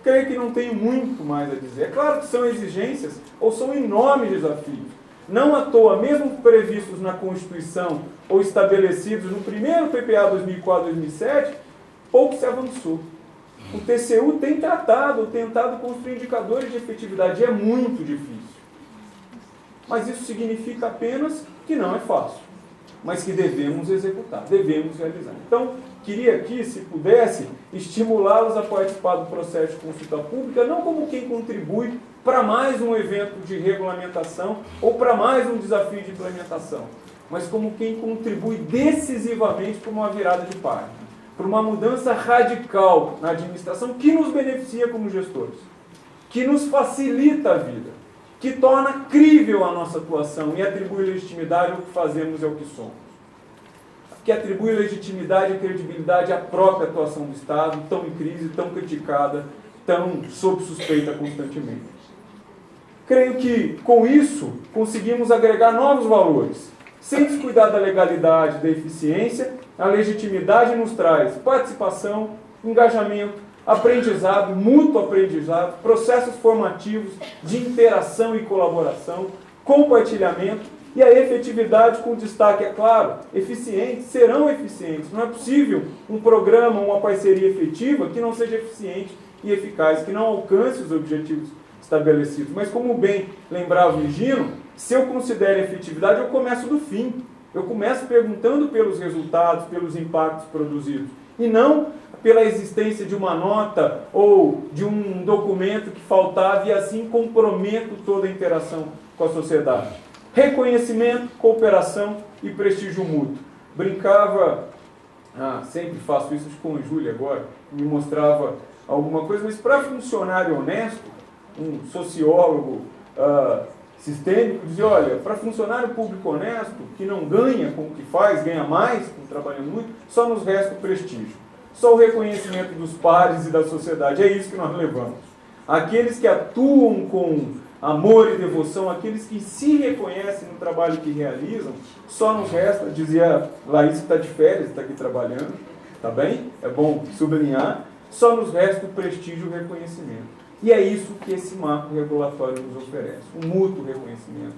Creio que não tenho muito mais a dizer. É claro que são exigências ou são enormes desafios. Não à toa, mesmo previstos na Constituição ou estabelecidos no primeiro PPA 2004-2007, pouco se avançou. O TCU tem tentado construir indicadores de efetividade. É muito difícil. Mas isso significa apenas que não é fácil, mas que devemos executar, devemos realizar. Então, queria aqui, se pudesse, estimulá-los a participar do processo de consulta pública, não como quem contribui para mais um evento de regulamentação ou para mais um desafio de implementação, mas como quem contribui decisivamente para uma virada de página, para uma mudança radical na administração que nos beneficia como gestores, que nos facilita a vida, que torna crível a nossa atuação e atribui legitimidade ao que fazemos e ao que somos. Que atribui legitimidade e credibilidade à própria atuação do Estado, tão em crise, tão criticada, tão sob suspeita constantemente. Creio que, com isso, conseguimos agregar novos valores. Sem descuidar da legalidade, da eficiência, a legitimidade nos traz participação, engajamento, aprendizado, mútuo aprendizado, processos formativos de interação e colaboração, compartilhamento e a efetividade com destaque, é claro, eficientes, serão eficientes. Não é possível um programa, uma parceria efetiva que não seja eficiente e eficaz, que não alcance os objetivos estabelecidos. Mas como bem lembrava o Higino, se eu considero efetividade, eu começo do fim. Eu começo perguntando pelos resultados, pelos impactos produzidos, e não pela existência de uma nota ou de um documento que faltava e assim comprometo toda a interação com a sociedade. Reconhecimento, cooperação e prestígio mútuo. Brincava, sempre faço isso com a Júlia agora, me mostrava alguma coisa, mas para funcionário honesto, um sociólogo sistêmico dizia, olha, para funcionário público honesto, que não ganha com o que faz, ganha mais, trabalhando muito, só nos resta o prestígio. Só o reconhecimento dos pares e da sociedade. É isso que nós levamos. Aqueles que atuam com amor e devoção, aqueles que se reconhecem no trabalho que realizam, só nos resta, dizia Laís, que está de férias, está aqui trabalhando, tá bem? É bom sublinhar, só nos resta o prestígio e o reconhecimento. E é isso que esse marco regulatório nos oferece, um mútuo reconhecimento,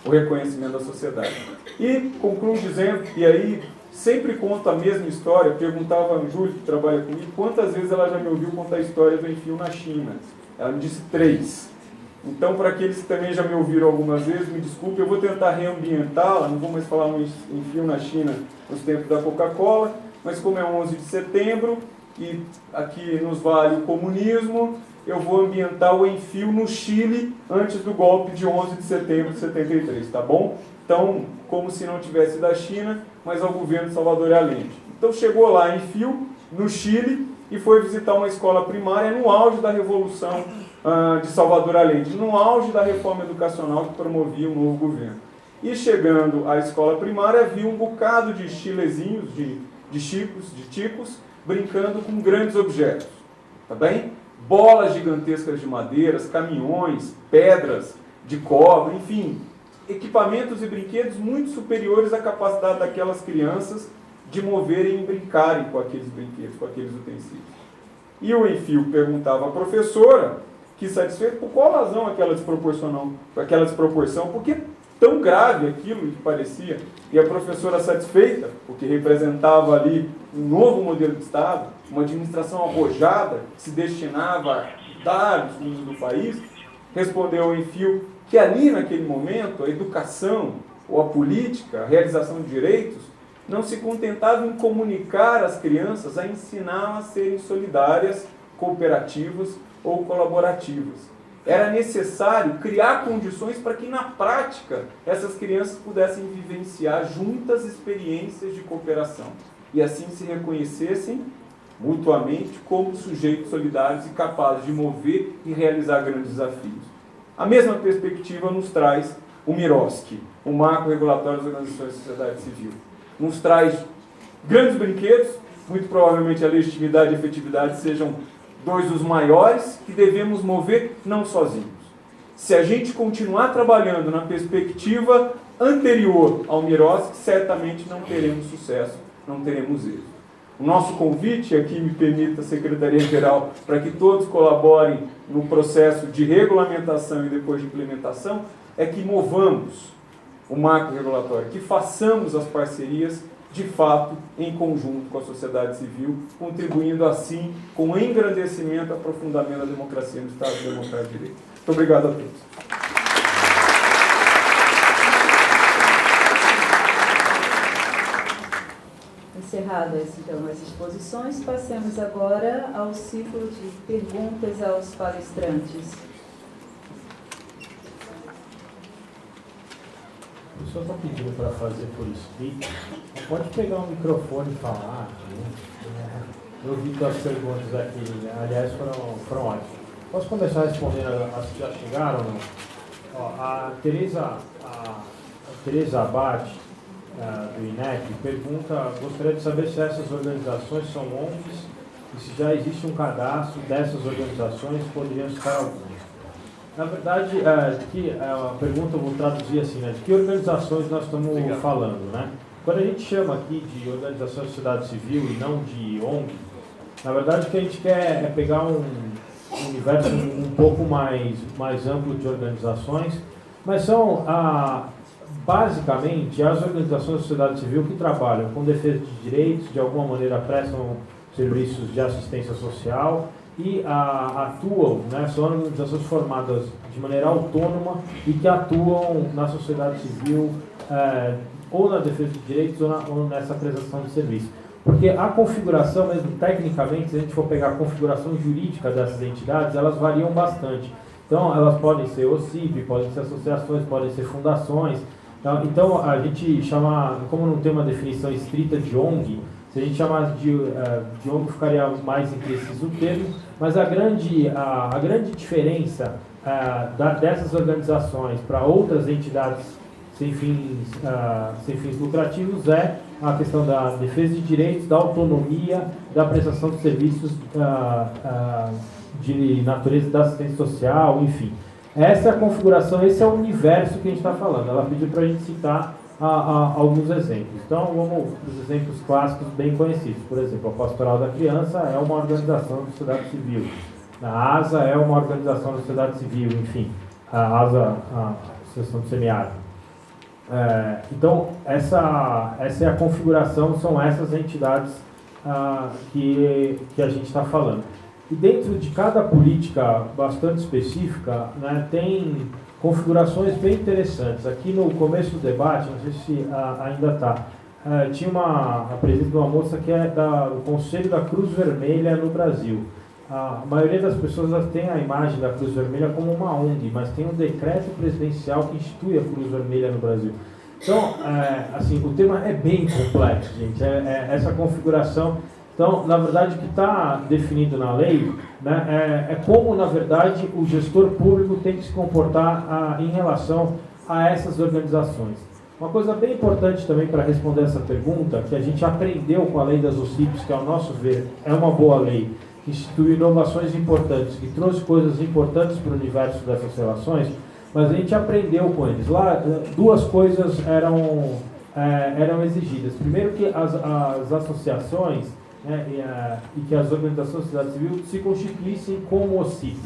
o reconhecimento da sociedade. E concluo dizendo, e aí sempre conto a mesma história, perguntava a Júlia, que trabalha comigo, quantas vezes ela já me ouviu contar a história do Enfio na China. Ela me disse 3. Então, para aqueles que também já me ouviram algumas vezes, me desculpe, eu vou tentar reambientá-la, não vou mais falar um Enfio na China nos tempos da Coca-Cola, mas como é 11 de setembro, e aqui nos vale o comunismo, eu vou ambientar o Enfio no Chile antes do golpe de 11 de setembro de 73, tá bom? Então, como se não tivesse da China, mas ao governo de Salvador Allende. Então chegou lá em Enfio, no Chile, e foi visitar uma escola primária no auge da Revolução de Salvador Allende, no auge da reforma educacional que promovia um novo governo. E chegando à escola primária, viu um bocado de chilezinhos, de ticos, brincando com grandes objetos. Tá bem? Bolas gigantescas de madeiras, caminhões, pedras de cobre, enfim, equipamentos e brinquedos muito superiores à capacidade daquelas crianças de moverem e brincarem com aqueles brinquedos, com aqueles utensílios. E o Enfio perguntava à professora, que satisfeito, por qual razão aquela desproporção, por que tão grave aquilo que parecia? E a professora satisfeita, porque representava ali um novo modelo de Estado, uma administração arrojada, que se destinava a dar os rumos do país, respondeu ao Enfio que ali naquele momento a educação ou a política, a realização de direitos, não se contentava em comunicar às crianças, a ensiná-las a serem solidárias, cooperativas ou colaborativas. Era necessário criar condições para que na prática essas crianças pudessem vivenciar juntas experiências de cooperação e assim se reconhecessem mutuamente como sujeitos solidários e capazes de mover e realizar grandes desafios. A mesma perspectiva nos traz o Miroski, o Marco Regulatório das Organizações da Sociedade Civil. Nos traz grandes brinquedos, muito provavelmente a legitimidade e a efetividade sejam dois dos maiores, que devemos mover não sozinhos. Se a gente continuar trabalhando na perspectiva anterior ao Miroski, certamente não teremos sucesso, não teremos êxito. O nosso convite, aqui me permita a Secretaria-Geral, para que todos colaborem no processo de regulamentação e depois de implementação, é que movamos o marco regulatório, que façamos as parcerias, de fato, em conjunto com a sociedade civil, contribuindo assim com o engrandecimento e aprofundamento da democracia no Estado Democrático de Direito. Muito obrigado a todos. Encerradas, então, as exposições, passemos agora ao ciclo de perguntas aos palestrantes. O senhor está pedindo para fazer por escrito. Pode pegar o microfone e falar. Né? Eu vi tuas perguntas aqui, né? Aliás, foram ótimas. Posso começar respondendo as que já chegaram? Não? Ó, a Tereza Abate, do INEP, pergunta, gostaria de saber se essas organizações são ONGs e se já existe um cadastro dessas organizações, poderiam citar algumas. Na verdade, a pergunta eu vou traduzir assim, né? De que organizações nós estamos falando, né? Quando a gente chama aqui de organização de sociedade civil e não de ONG, na verdade o que a gente quer é pegar um universo um pouco mais amplo de organizações, mas são basicamente as organizações da sociedade civil que trabalham com defesa de direitos, de alguma maneira prestam serviços de assistência social e atuam, né, são organizações formadas de maneira autônoma e que atuam na sociedade civil ou na defesa de direitos ou nessa prestação de serviço. Porque a configuração, mesmo tecnicamente, se a gente for pegar a configuração jurídica dessas entidades, elas variam bastante. Então, elas podem ser OCIP, podem ser associações, podem ser fundações. Então, a gente chama, como não tem uma definição estrita de ONG, se a gente chamasse de ONG, ficaria mais impreciso o termo, mas a grande diferença dessas organizações para outras entidades sem fins lucrativos é a questão da defesa de direitos, da autonomia, da prestação de serviços de natureza da assistência social, enfim. Essa é a configuração, esse é o universo que a gente está falando. Ela pediu para a gente citar alguns exemplos. Então, vamos para os exemplos clássicos bem conhecidos. Por exemplo, a Pastoral da Criança é uma organização da sociedade civil. A ASA é uma organização da sociedade civil, enfim. A ASA, a Associação do Semiárido. Então, essa é a configuração, são essas entidades que a gente está falando. E dentro de cada política bastante específica, né, tem configurações bem interessantes. Aqui no começo do debate, não sei se ainda está, tinha a presença de uma moça que é do Conselho da Cruz Vermelha no Brasil. A maioria das pessoas tem a imagem da Cruz Vermelha como uma ONG, mas tem um decreto presidencial que institui a Cruz Vermelha no Brasil. Então, assim, o tema é bem complexo, gente, essa configuração. Então, na verdade, o que está definido na lei, né, é como, na verdade, o gestor público tem que se comportar em relação a essas organizações. Uma coisa bem importante também para responder essa pergunta, que a gente aprendeu com a lei das OCIPs, que ao nosso ver é uma boa lei, que instituiu inovações importantes, que trouxe coisas importantes para o universo dessas relações, mas a gente aprendeu com eles. Lá, duas coisas eram exigidas. Primeiro, que as associações, né, e que as organizações da sociedade civil se constituíssem como OCIP.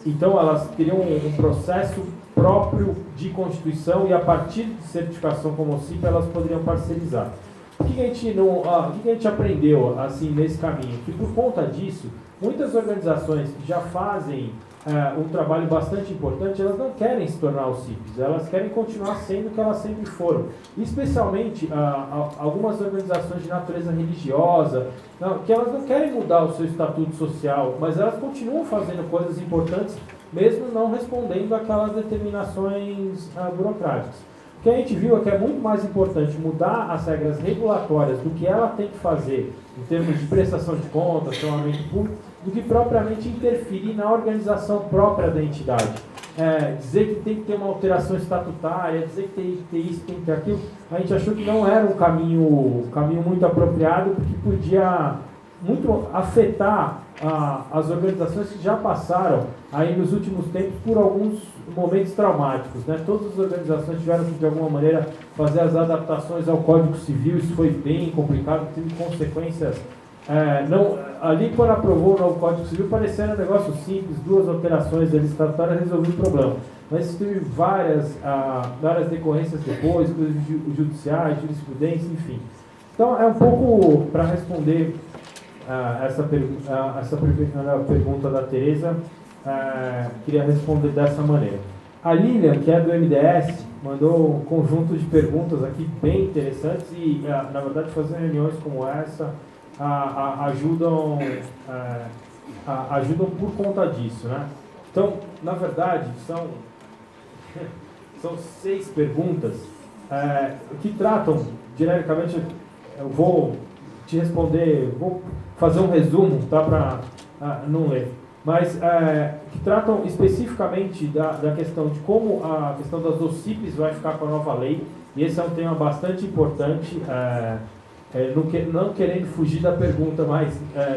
Então, elas teriam um processo próprio de constituição e, a partir de certificação como OCIP, elas poderiam parcerizar. O que a gente aprendeu assim, nesse caminho? Que, por conta disso, muitas organizações que já fazem um trabalho bastante importante, elas não querem se tornar OCIPs, elas querem continuar sendo o que elas sempre foram. Especialmente algumas organizações de natureza religiosa, que elas não querem mudar o seu estatuto social, mas elas continuam fazendo coisas importantes, mesmo não respondendo àquelas determinações burocráticas. O que a gente viu é que é muito mais importante mudar as regras regulatórias do que ela tem que fazer em termos de prestação de contas, chamamento público, do que propriamente interferir na organização própria da entidade. Dizer que tem que ter uma alteração estatutária, dizer que tem que ter isso, tem que ter aquilo, a gente achou que não era um caminho muito apropriado, porque podia muito afetar as organizações que já passaram aí nos últimos tempos por alguns momentos traumáticos, né? Todas as organizações tiveram que, de alguma maneira, fazer as adaptações ao Código Civil. Isso foi bem complicado, teve consequências. Ali, quando aprovou o novo Código Civil, parecia um negócio simples, 2 alterações estatutárias resolviam o problema. Mas isso teve várias decorrência depois, coisas judiciais, jurisprudência, enfim. Então, é um pouco para responder essa primeira pergunta da Tereza, queria responder dessa maneira. A Lilian, que é do MDS, mandou um conjunto de perguntas aqui bem interessantes e, na verdade, fazer reuniões como essa ajudam por conta disso, né? Então, na verdade, são 6 perguntas que tratam, genericamente, eu vou te responder, vou fazer um resumo, tá, para não ler, mas que tratam especificamente da questão de como a questão das OCIPs vai ficar com a nova lei, e esse é um tema bastante importante, não querendo fugir da pergunta, mas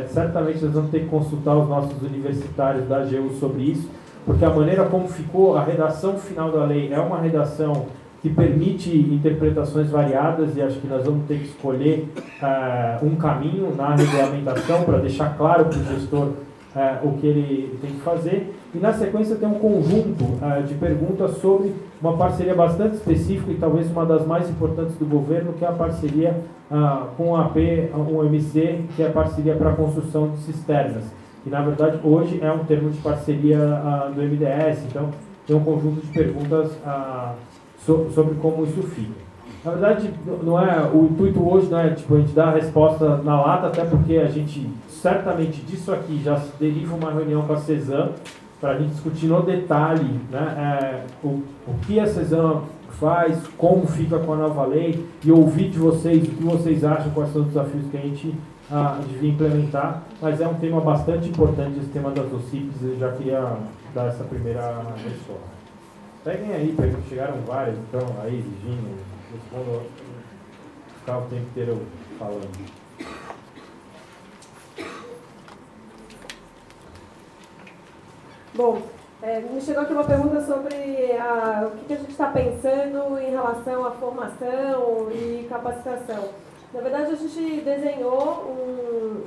certamente nós vamos ter que consultar os nossos universitários da AGU sobre isso, porque a maneira como ficou a redação final da lei é uma redação que permite interpretações variadas, e acho que nós vamos ter que escolher um caminho na regulamentação para deixar claro para o gestor o que ele tem que fazer. E na sequência tem um conjunto de perguntas sobre uma parceria bastante específica e talvez uma das mais importantes do governo, que é a parceria com a APOMC, que é a parceria para a construção de cisternas, que na verdade hoje é um termo de parceria do MDS. Então tem um conjunto de perguntas sobre como isso fica. Na verdade, o intuito hoje não é a gente dar a resposta na lata, até porque a gente, certamente disso aqui, já se deriva uma reunião com a CESAM, para a gente discutir no detalhe, né, o que a CESAM faz, como fica com a nova lei, e ouvir de vocês o que vocês acham, quais são os desafios que a gente devia implementar. Mas é um tema bastante importante, esse tema das OCIPs, eu já queria dar essa primeira resposta. Peguem aí, chegaram várias, então, aí, Virginia, respondo, ficar o tempo inteiro falando. Bom, me chegou aqui uma pergunta sobre o que a gente está pensando em relação à formação e capacitação. Na verdade, a gente desenhou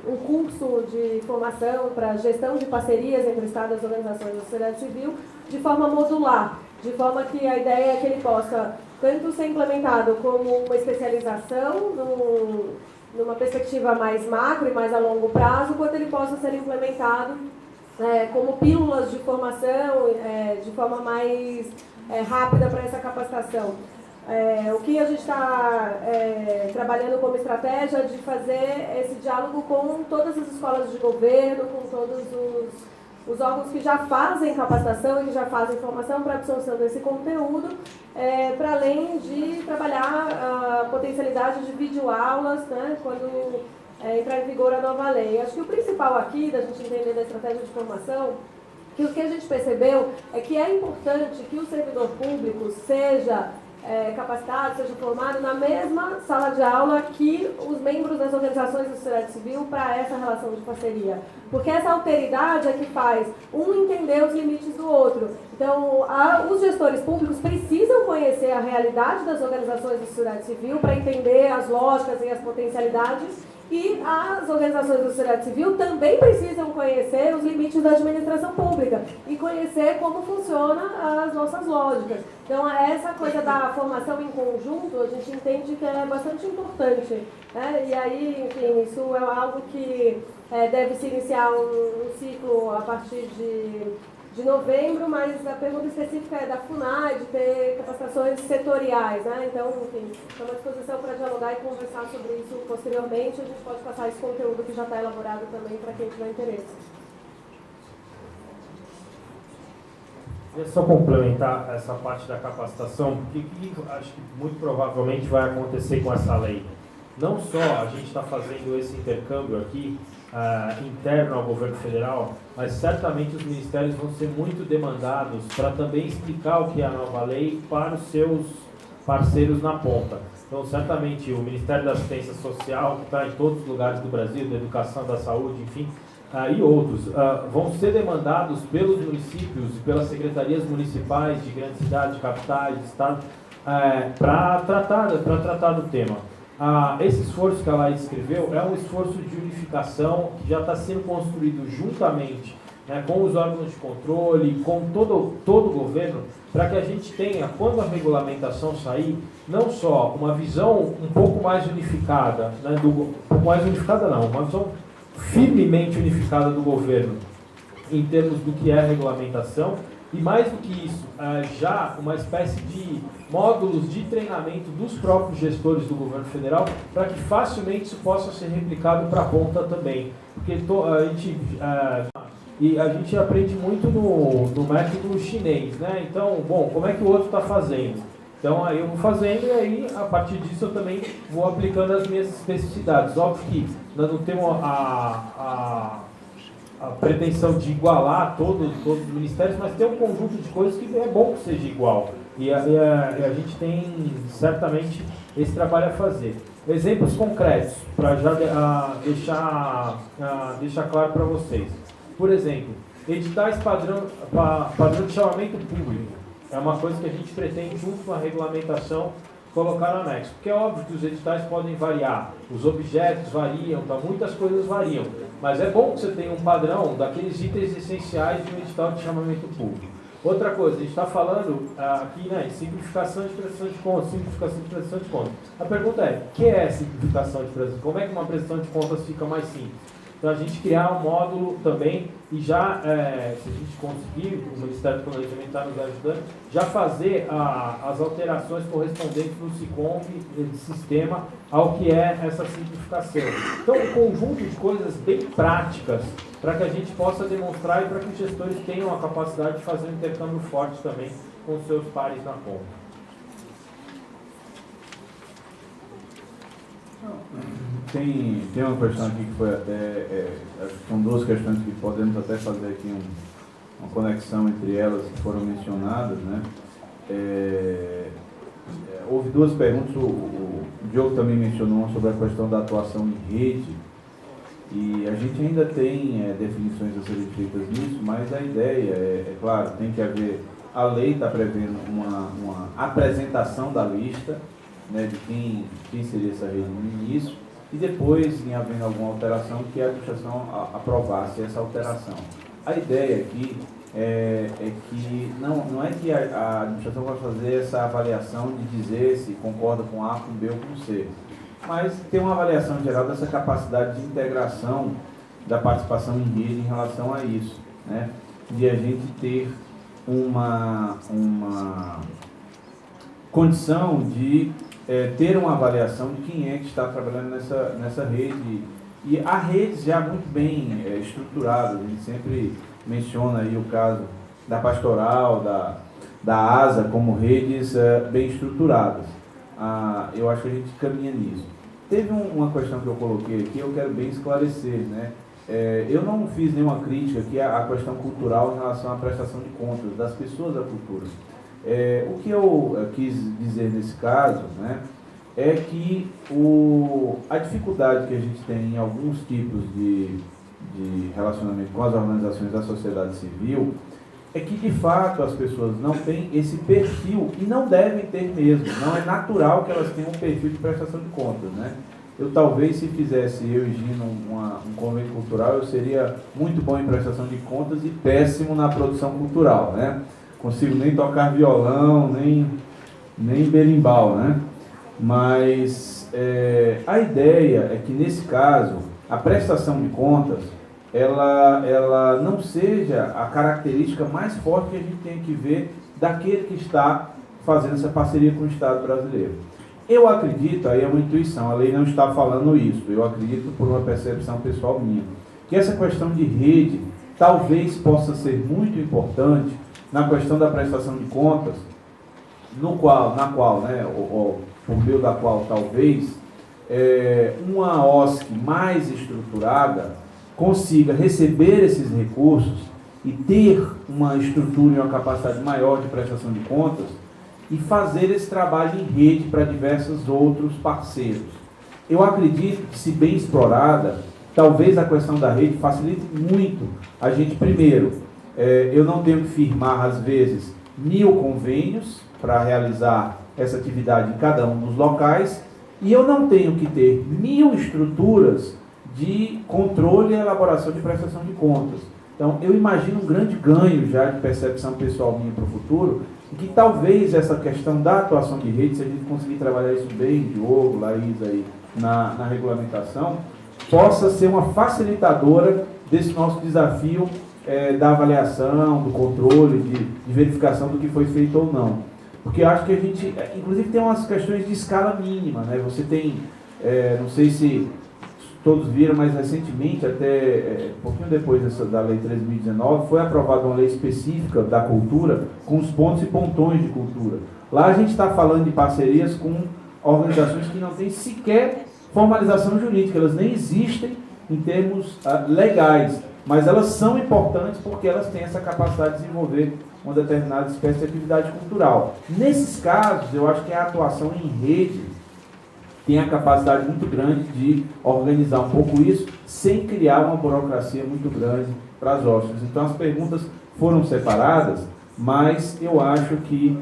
um curso de formação para gestão de parcerias entre o Estado e as organizações da sociedade civil de forma modular, de forma que a ideia é que ele possa tanto ser implementado como uma especialização numa perspectiva mais macro e mais a longo prazo, quanto ele possa ser implementado como pílulas de formação de forma mais rápida para essa capacitação. O que a gente está trabalhando como estratégia de fazer esse diálogo com todas as escolas de governo, com todos os órgãos que já fazem capacitação e que já fazem formação para absorção desse conteúdo, para além de trabalhar a potencialidade de videoaulas, né, quando entrar em vigor a nova lei. Acho que o principal aqui, da gente entender da estratégia de formação, que o que a gente percebeu é que é importante que o servidor público seja capacitado, seja formado na mesma sala de aula que os membros das organizações da sociedade civil para essa relação de parceria. Porque essa alteridade é que faz um entender os limites do outro. Então, os gestores públicos precisam conhecer a realidade das organizações da sociedade civil para entender as lógicas e as potencialidades. E as organizações da sociedade civil também precisam conhecer os limites da administração pública e conhecer como funcionam as nossas lógicas. Então, essa coisa da formação em conjunto, a gente entende que é bastante importante, né? E aí, enfim, isso é algo que deve se iniciar um ciclo a partir de novembro, mas a pergunta específica é da FUNAI, de ter capacitações setoriais, né? Então, enfim, estamos à disposição para dialogar e conversar sobre isso posteriormente. A gente pode passar esse conteúdo que já está elaborado também para quem tiver interesse. Queria só complementar essa parte da capacitação, porque o que acho que muito provavelmente vai acontecer com essa lei? Não só a gente está fazendo esse intercâmbio aqui, interno ao governo federal, mas certamente os ministérios vão ser muito demandados para também explicar o que é a nova lei para os seus parceiros na ponta. Então, certamente o Ministério da Assistência Social, que está em todos os lugares do Brasil, da educação, da saúde, enfim, e outros, vão ser demandados pelos municípios e pelas secretarias municipais de grandes cidades, de capitais, de estados, para tratar do tema. Esse esforço que a Laís escreveu é um esforço de unificação que já está sendo construído juntamente, né, com os órgãos de controle, com todo o governo, para que a gente tenha, quando a regulamentação sair, não só uma visão um pouco mais unificada, né, uma visão firmemente unificada do governo em termos do que é a regulamentação, e mais do que isso, já uma espécie de módulos de treinamento dos próprios gestores do governo federal, para que facilmente isso possa ser replicado para a ponta também. Porque a gente aprende muito no método chinês, né? Então, bom, como é que o outro está fazendo? Então, aí eu vou fazendo e aí, a partir disso, eu também vou aplicando as minhas especificidades. Óbvio que nós não temos a pretensão de igualar todos os ministérios, mas tem um conjunto de coisas que é bom que seja igual. E a gente tem, certamente, esse trabalho a fazer. Exemplos concretos, para já deixar claro para vocês. Por exemplo, editais padrão de chamamento público. É uma coisa que a gente pretende, junto com a regulamentação, colocar no anexo. Porque é óbvio que os editais podem variar, os objetos variam, muitas coisas variam. Mas é bom que você tenha um padrão daqueles itens essenciais de um edital de chamamento público. Outra coisa, a gente está falando aqui, né, em simplificação de prestação de contas, A pergunta é, o que é simplificação de prestação de contas? Como é que uma prestação de contas fica mais simples? Então, a gente criar um módulo também e já, se a gente conseguir, o Ministério do Planejamento está nos ajudando, já fazer as alterações correspondentes no SICOM de sistema ao que é essa simplificação. Então, um conjunto de coisas bem práticas para que a gente possa demonstrar e para que os gestores tenham a capacidade de fazer um intercâmbio forte também com os seus pares na ponta. Tem uma questão aqui que foi até, são duas questões que podemos até fazer aqui uma conexão entre elas que foram mencionadas, né? Houve duas perguntas, o Diogo também mencionou sobre a questão da atuação em rede, e a gente ainda tem definições a serem feitas nisso, mas a ideia é claro, tem que haver, a lei está prevendo uma apresentação da lista, né, de quem seria essa rede no início, e depois, em havendo alguma alteração, que a administração aprovasse essa alteração. A ideia aqui é que não é que a administração vai fazer essa avaliação de dizer se concorda com A, com B ou com C, mas ter uma avaliação geral dessa capacidade de integração da participação em rede em relação a isso, né, de a gente ter uma condição de ter uma avaliação de quem é que está trabalhando nessa rede. E há redes já muito bem estruturadas, a gente sempre menciona aí o caso da Pastoral, da ASA, como redes bem estruturadas. Eu acho que a gente caminha nisso. Teve uma questão que eu coloquei aqui, eu quero bem esclarecer, né? Eu não fiz nenhuma crítica aqui à questão cultural em relação à prestação de contas das pessoas da cultura. O que eu quis dizer nesse caso, né, é que a dificuldade que a gente tem em alguns tipos de relacionamento com as organizações da sociedade civil é que, de fato, as pessoas não têm esse perfil e não devem ter mesmo. Não é natural que elas tenham um perfil de prestação de contas, né? Talvez, se fizesse eu e Gino um convênio cultural, eu seria muito bom em prestação de contas e péssimo na produção cultural, né? Consigo nem tocar violão, nem berimbau, né? Mas a ideia é que, nesse caso, a prestação de contas ela não seja a característica mais forte que a gente tem que ver daquele que está fazendo essa parceria com o Estado brasileiro. Eu acredito, aí é uma intuição, a lei não está falando isso, eu acredito por uma percepção pessoal minha, que essa questão de rede talvez possa ser muito importante na questão da prestação de contas, na qual, né, por meio da qual talvez uma OSC mais estruturada consiga receber esses recursos e ter uma estrutura e uma capacidade maior de prestação de contas e fazer esse trabalho em rede para diversos outros parceiros. Eu acredito que, se bem explorada, talvez a questão da rede facilite muito a gente. Primeiro, eu não tenho que firmar, às vezes, 1000 convênios para realizar essa atividade em cada um dos locais, e eu não tenho que ter 1000 estruturas de controle e elaboração de prestação de contas. Então, eu imagino um grande ganho já de percepção pessoal minha para o futuro, e que talvez essa questão da atuação de rede, se a gente conseguir trabalhar isso bem, Diogo, Laís, aí, na regulamentação, possa ser uma facilitadora desse nosso desafio da avaliação, do controle, de verificação do que foi feito ou não. Porque eu acho que a gente, inclusive, tem umas questões de escala mínima, né? Você tem, não sei se todos viram, mas recentemente, até um pouquinho depois da Lei 13.019, foi aprovada uma lei específica da cultura, com os pontos e pontões de cultura. Lá a gente está falando de parcerias com organizações que não têm sequer formalização jurídica, elas nem existem em termos legais, mas elas são importantes porque elas têm essa capacidade de desenvolver uma determinada espécie de atividade cultural. Nesses casos, eu acho que a atuação em rede tem a capacidade muito grande de organizar um pouco isso, sem criar uma burocracia muito grande para as OSCs. Então, as perguntas foram separadas, mas eu acho que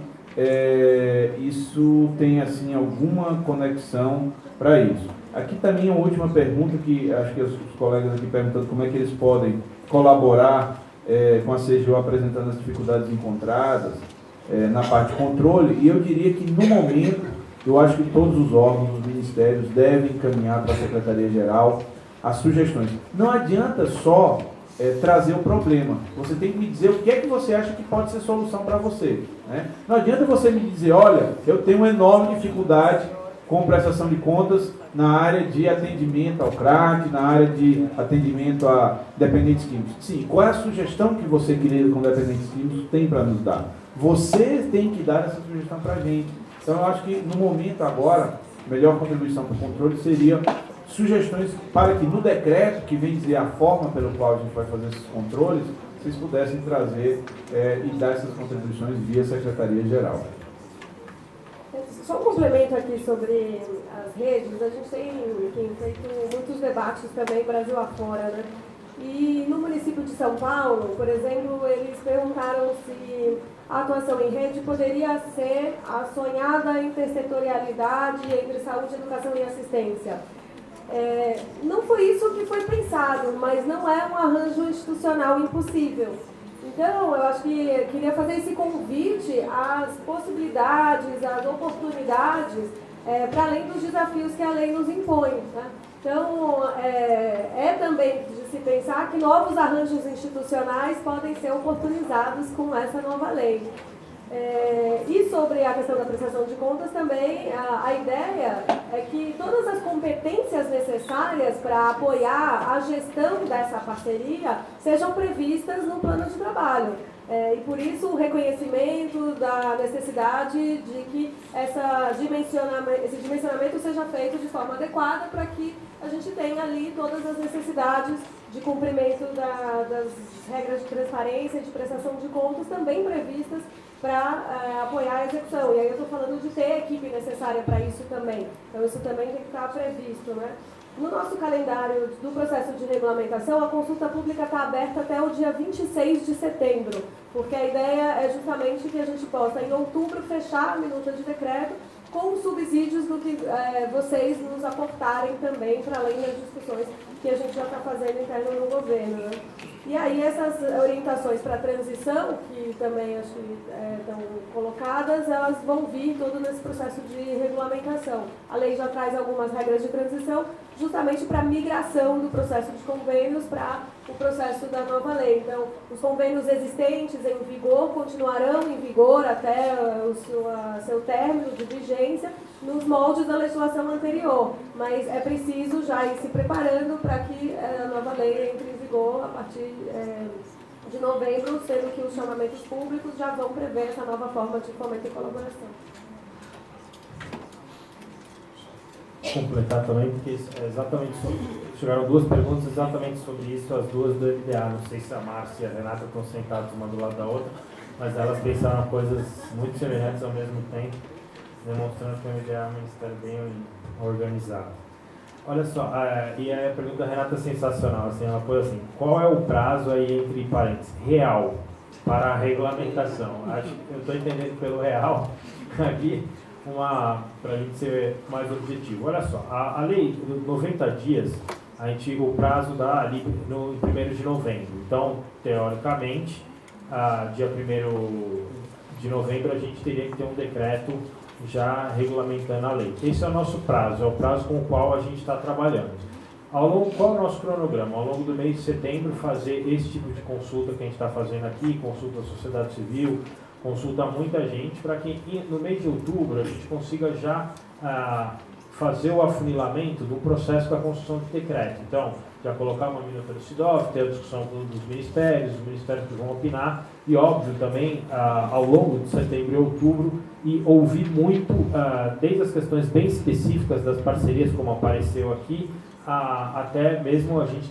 isso tem, assim, alguma conexão para isso. Aqui também uma última pergunta, que acho que os colegas aqui perguntando como é que eles podem colaborar com a CGU apresentando as dificuldades encontradas na parte de controle, e eu diria que, no momento, eu acho que todos os órgãos, os ministérios, devem encaminhar para a Secretaria-Geral as sugestões. Não adianta só trazer o problema. Você tem que me dizer o que é que você acha que pode ser solução para você, né? Não adianta você me dizer, olha, eu tenho uma enorme dificuldade com prestação de contas na área de atendimento ao CRAC, na área de atendimento a dependentes químicos. Sim, qual é a sugestão que você, querido, com dependentes químicos, tem para nos dar? Você tem que dar essa sugestão para a gente. Então, eu acho que, no momento agora, a melhor contribuição para o controle seria sugestões para que, no decreto, que vem dizer a forma pela qual a gente vai fazer esses controles, vocês pudessem trazer e dar essas contribuições via Secretaria-Geral. Só um complemento aqui sobre as redes. A gente tem, enfim, feito muitos debates também Brasil afora, né? E no município de São Paulo, por exemplo, eles perguntaram se a atuação em rede poderia ser a sonhada intersetorialidade entre saúde, educação e assistência. Não foi isso que foi pensado, mas não é um arranjo institucional impossível. Então, eu acho que queria fazer esse convite às possibilidades, às oportunidades, para além dos desafios que a lei nos impõe, né? Então, também de se pensar que novos arranjos institucionais podem ser oportunizados com essa nova lei. E sobre a questão da prestação de contas também, a ideia é que todas as competências necessárias para apoiar a gestão dessa parceria sejam previstas no plano de trabalho. E por isso o reconhecimento da necessidade de que esse dimensionamento seja feito de forma adequada para que a gente tenha ali todas as necessidades de cumprimento das regras de transparência e de prestação de contas também previstas para apoiar a execução. E aí eu estou falando de ter a equipe necessária para isso também. Então isso também tem que estar previsto, né? No nosso calendário do processo de regulamentação, a consulta pública está aberta até o dia 26 de setembro, porque a ideia é justamente que a gente possa, em outubro, fechar a minuta de decreto com os subsídios do que vocês nos aportarem também, para além das discussões que a gente já está fazendo interno no governo, né? E aí essas orientações para a transição, que também acho que estão colocadas, elas vão vir todo nesse processo de regulamentação. A lei já traz algumas regras de transição, justamente para a migração do processo de convênios para o processo da nova lei. Então, os convênios existentes em vigor continuarão em vigor até o seu término de vigência, nos moldes da legislação anterior, mas é preciso já ir se preparando para que a nova lei entre em vigor a partir de novembro, sendo que os chamamentos públicos já vão prever essa nova forma de fomento e colaboração. Completar também, porque é exatamente chegaram duas perguntas exatamente sobre isso, as duas do MDA. Não sei se a Márcia e a Renata estão sentadas uma do lado da outra, mas elas pensaram coisas muito semelhantes ao mesmo tempo, demonstrando que o MDA é um ministério bem organizado. Olha só, e a pergunta da Renata é sensacional, assim, ela pôs assim: qual é o prazo aí, entre parênteses, real, para a regulamentação? Acho que eu estou entendendo pelo real aqui, para a gente ser mais objetivo. Olha só, a lei, 90 dias, o prazo dá ali no 1º de novembro. Então, teoricamente, dia 1º de novembro, a gente teria que ter um decreto já regulamentando a lei. Esse é o nosso prazo, é o prazo com o qual a gente está trabalhando. Qual é o nosso cronograma? Ao longo do mês de setembro, fazer esse tipo de consulta que a gente está fazendo aqui, consulta à sociedade civil, consulta muita gente, para que no mês de outubro a gente consiga já fazer o afunilamento do processo da construção de decreto. Então, já colocar uma minuta do SIDOF, ter a discussão dos ministérios, os ministérios que vão opinar, e óbvio também, ao longo de setembro e outubro, e ouvir muito, desde as questões bem específicas das parcerias, como apareceu aqui, até mesmo a gente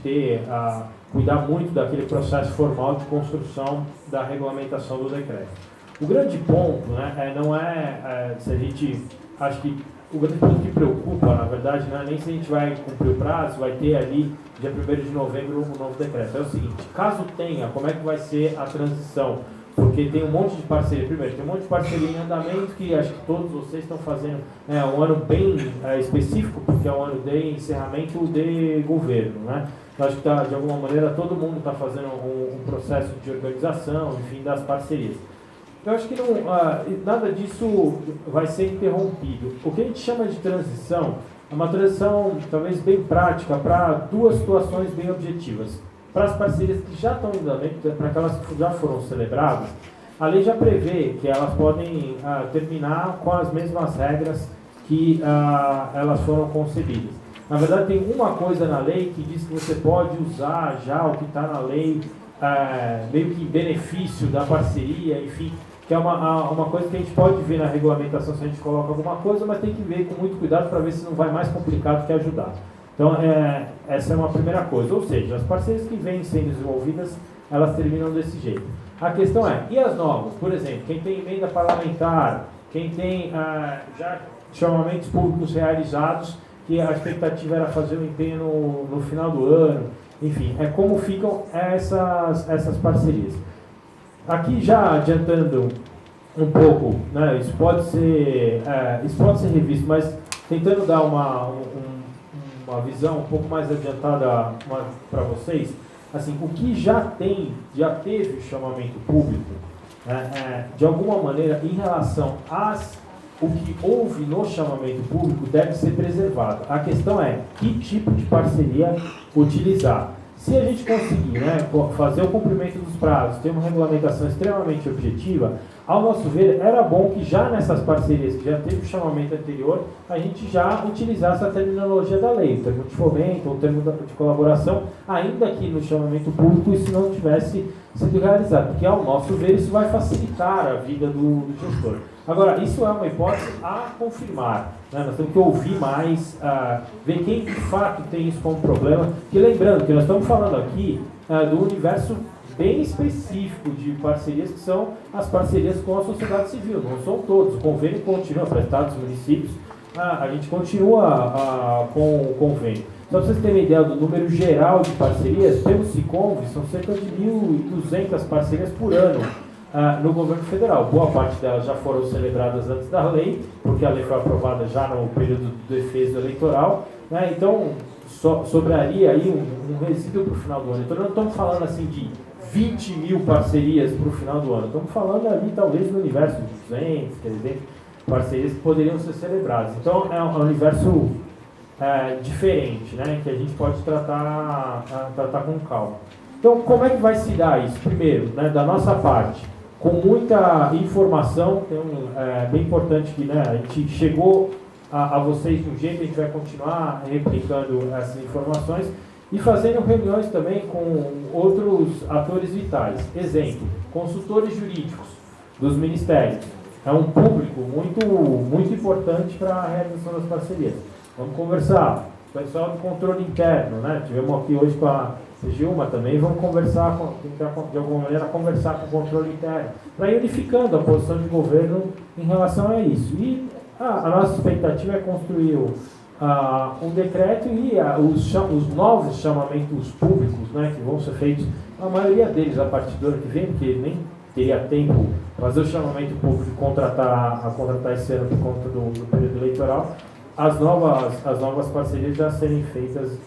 cuidar muito daquele processo formal de construção da regulamentação do decreto. O grande ponto, né, não é se a gente, acho que o grande ponto que preocupa, na verdade, não é nem se a gente vai cumprir o prazo, vai ter ali, dia 1º de novembro, um novo decreto. É o seguinte: caso tenha, como é que vai ser a transição? Porque tem um monte de parceria. Primeiro, tem um monte de parceria em andamento, que acho que todos vocês estão fazendo um ano bem específico, porque é um ano de encerramento de governo, né? Eu acho que, de alguma maneira, todo mundo está fazendo um processo de organização, enfim, das parcerias. Eu acho que nada disso vai ser interrompido. O que a gente chama de transição é uma transição talvez bem prática para duas situações bem objetivas. Para as parcerias que já estão em andamento, para aquelas que já foram celebradas, a lei já prevê que elas podem terminar com as mesmas regras que elas foram concebidas. Na verdade, tem uma coisa na lei que diz que você pode usar já o que está na lei, meio que em benefício da parceria, enfim, que é uma coisa que a gente pode ver na regulamentação se a gente coloca alguma coisa, mas tem que ver com muito cuidado para ver se não vai mais complicado que ajudar. Então, essa é uma primeira coisa. Ou seja, as parcerias que vêm sendo desenvolvidas, elas terminam desse jeito. A questão é, e as novas? Por exemplo, quem tem emenda parlamentar, quem tem já chamamentos públicos realizados, que a expectativa era fazer o empenho no final do ano, enfim, como ficam essas parcerias. Aqui já adiantando um pouco, né, isso pode ser revisto, mas tentando dar uma visão um pouco mais adiantada para vocês, assim, o que já teve o chamamento público, de alguma maneira, em relação o que houve no chamamento público deve ser preservado. A questão é que tipo de parceria utilizar. Se a gente conseguir fazer o cumprimento dos prazos, ter uma regulamentação extremamente objetiva, ao nosso ver, era bom que já nessas parcerias que já teve o chamamento anterior, a gente já utilizasse a terminologia da lei, o termo de fomento, o termo de colaboração, ainda que no chamamento público isso não tivesse sido realizado, porque ao nosso ver isso vai facilitar a vida do gestor. Agora, isso é uma hipótese a confirmar, né? Nós temos que ouvir mais, ver quem de fato tem isso como problema, que lembrando que nós estamos falando aqui do universo bem específico de parcerias, que são as parcerias com a sociedade civil. Não são todos. O convênio continua para estados e municípios. A gente continua com o convênio. Só para vocês terem ideia do número geral de parcerias, pelo Siconv, são cerca de 1.200 parcerias por ano no governo federal. Boa parte delas já foram celebradas antes da lei, porque a lei foi aprovada já no período do defeso eleitoral, né? Então, sobraria aí um resíduo para o final do ano. Então, não estamos falando assim de 20 mil parcerias para o final do ano. Estamos falando ali, talvez, no universo de 200, 300 parcerias que poderiam ser celebradas. Então, é um universo diferente, né, que a gente pode tratar com calma. Então, como é que vai se dar isso? Primeiro, né, da nossa parte, com muita informação, bem importante que, né, a gente chegou a vocês de um jeito, a gente vai continuar replicando essas informações e fazendo reuniões também com outros atores vitais. Exemplo, consultores jurídicos dos ministérios. É um público muito importante para a realização das parcerias. Vamos conversar. O pessoal do controle interno, né? Tivemos aqui hoje com a CGU, mas também vamos conversar, de alguma maneira, conversar com o controle interno, para ir unificando a posição de governo em relação a isso. E a nossa expectativa é construir um decreto e os novos chamamentos públicos, né, que vão ser feitos, a maioria deles a partir do ano que vem, porque nem teria tempo fazer o chamamento público e contratar esse ano por conta do período eleitoral. As novas parcerias já serem feitas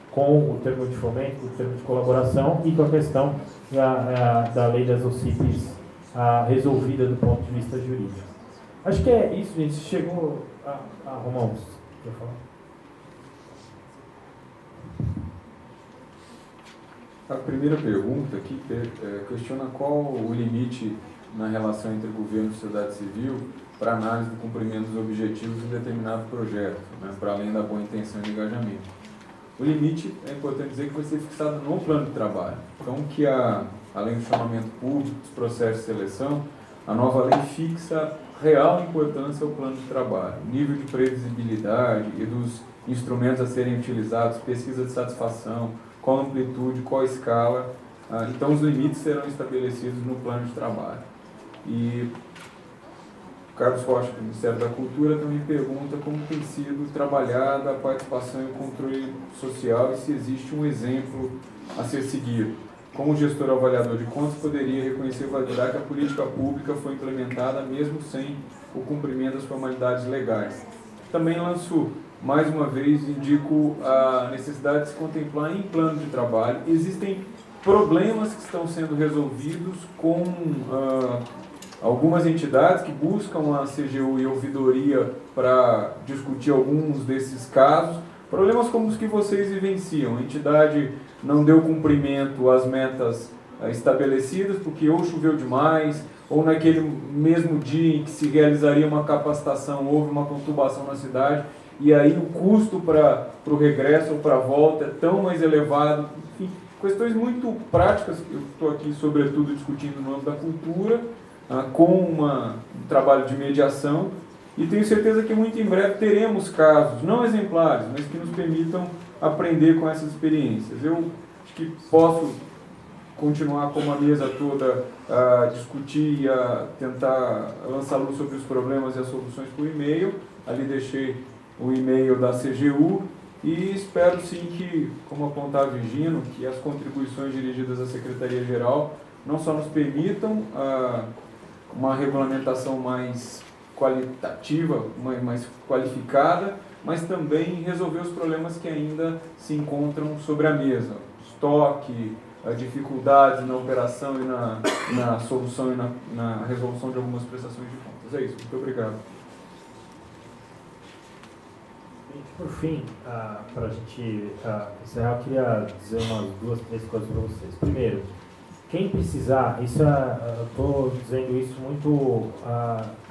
com o termo de fomento, o termo de colaboração e com a questão da lei das OCPs resolvida do ponto de vista jurídico. Acho que é isso, gente. Chegou a Romão. Quer falar? A primeira pergunta aqui questiona qual o limite na relação entre governo e sociedade civil para análise do cumprimento dos objetivos de um determinado projeto, né, para além da boa intenção e do engajamento. O limite, é importante dizer, que vai ser fixado no plano de trabalho. Então, que além do chamamento público, dos processos de seleção, a nova lei fixa real importância ao plano de trabalho, nível de previsibilidade e dos instrumentos a serem utilizados, pesquisa de satisfação, qual amplitude, qual escala. Então, os limites serão estabelecidos no plano de trabalho. E Carlos Rocha, do Ministério da Cultura, também pergunta como tem sido trabalhada a participação e o controle social e se existe um exemplo a ser seguido. Como gestor avaliador de contas, poderia reconhecer e validar que a política pública foi implementada mesmo sem o cumprimento das formalidades legais. Também lanço, mais uma vez, indico a necessidade de se contemplar em plano de trabalho. Existem problemas que estão sendo resolvidos com algumas entidades que buscam a CGU e a ouvidoria para discutir alguns desses casos. Problemas como os que vocês vivenciam. A entidade não deu cumprimento às metas estabelecidas porque ou choveu demais, ou naquele mesmo dia em que se realizaria uma capacitação houve uma conturbação na cidade, e aí o custo para o regresso ou para a volta é tão mais elevado. Enfim, questões muito práticas. Eu estou aqui, sobretudo, discutindo no âmbito da cultura, com um trabalho de mediação, e tenho certeza que muito em breve teremos casos, não exemplares, mas que nos permitam aprender com essas experiências. Eu acho que posso continuar como a mesa toda a discutir e a tentar lançar luz sobre os problemas e as soluções por e-mail. Ali deixei o e-mail da CGU e espero sim que, como apontava Virgínio, que as contribuições dirigidas à Secretaria-Geral não só nos permitam uma regulamentação mais qualitativa, mais qualificada, mas também resolver os problemas que ainda se encontram sobre a mesa. Estoque, dificuldades na operação e na solução e na resolução de algumas prestações de contas. É isso, muito obrigado. Por fim, para a gente encerrar, eu queria dizer umas 2, 3 coisas para vocês. Primeiro, quem precisar, eu estou dizendo isso muito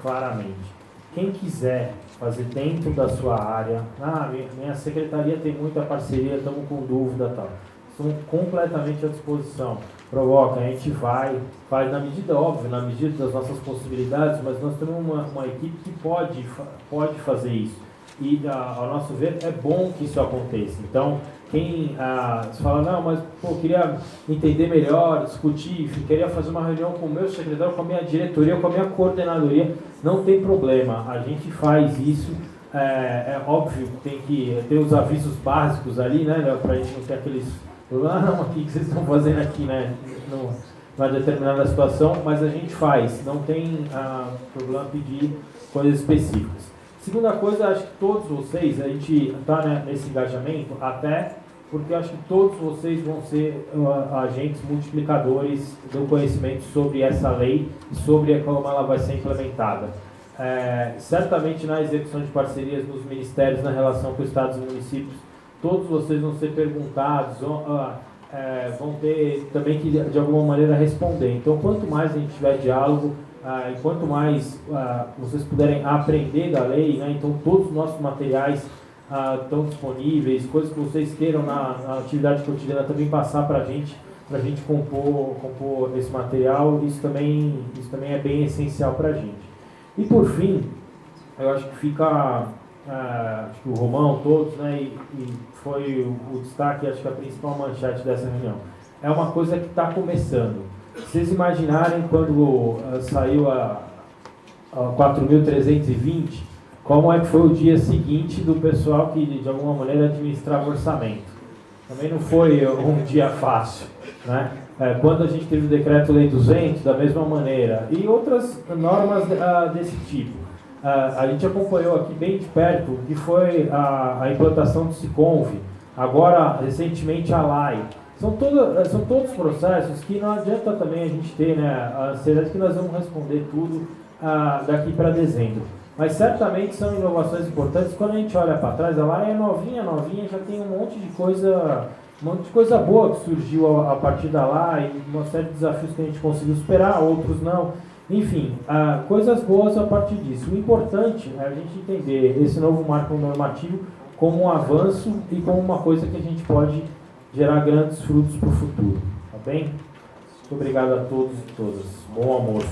claramente, quem quiser fazer dentro da sua área, minha secretaria tem muita parceria, estamos com dúvida e tal, estamos completamente à disposição. Provoca, a gente faz na medida, óbvio, na medida das nossas possibilidades, mas nós temos uma equipe que pode fazer isso. e, ao nosso ver, é bom que isso aconteça. Então, quem fala, não, mas pô, queria entender melhor, discutir, queria fazer uma reunião com o meu secretário, com a minha diretoria, com a minha coordenadoria, não tem problema, a gente faz isso. É óbvio que tem que ter os avisos básicos ali, né, para a gente não ter aqueles problemas, não, aqui que vocês estão fazendo aqui, né, numa determinada situação, mas a gente faz, não tem problema pedir coisas específicas. Segunda coisa, acho que todos vocês, a gente está, né, nesse engajamento, até porque acho que todos vocês vão ser agentes multiplicadores do conhecimento sobre essa lei e sobre como ela vai ser implementada. Certamente na execução de parcerias nos ministérios, na relação com estados e municípios, todos vocês vão ser perguntados, vão ter também que de alguma maneira responder. Então, quanto mais a gente tiver diálogo, e quanto mais vocês puderem aprender da lei, né, então todos os nossos materiais estão disponíveis, coisas que vocês queiram na atividade cotidiana também passar para a gente compor esse material, isso também é bem essencial para a gente. E por fim, eu acho que fica, acho que o Romão, todos, né, e foi o destaque, acho que a principal manchete dessa reunião, é uma coisa que está começando. Vocês imaginarem quando saiu a 4.320, como é que foi o dia seguinte do pessoal que de alguma maneira administrava orçamento. Também não foi um dia fácil, né? Quando a gente teve o Decreto-Lei 200, da mesma maneira, e outras normas desse tipo. A gente acompanhou aqui bem de perto o que foi a implantação do SICONV, agora recentemente a LAI. São todos processos que não adianta também a gente ter, né, a ansiedade que nós vamos responder tudo daqui para dezembro. Mas certamente são inovações importantes. Quando a gente olha para trás, a LAI é novinha, já tem um monte de coisa boa que surgiu a partir da LAI, uma série de desafios que a gente conseguiu superar, outros não. Enfim, coisas boas a partir disso. O importante é a gente entender esse novo marco normativo como um avanço e como uma coisa que a gente pode gerar grandes frutos para o futuro. Tá bem? Muito obrigado a todos e todas. Bom almoço.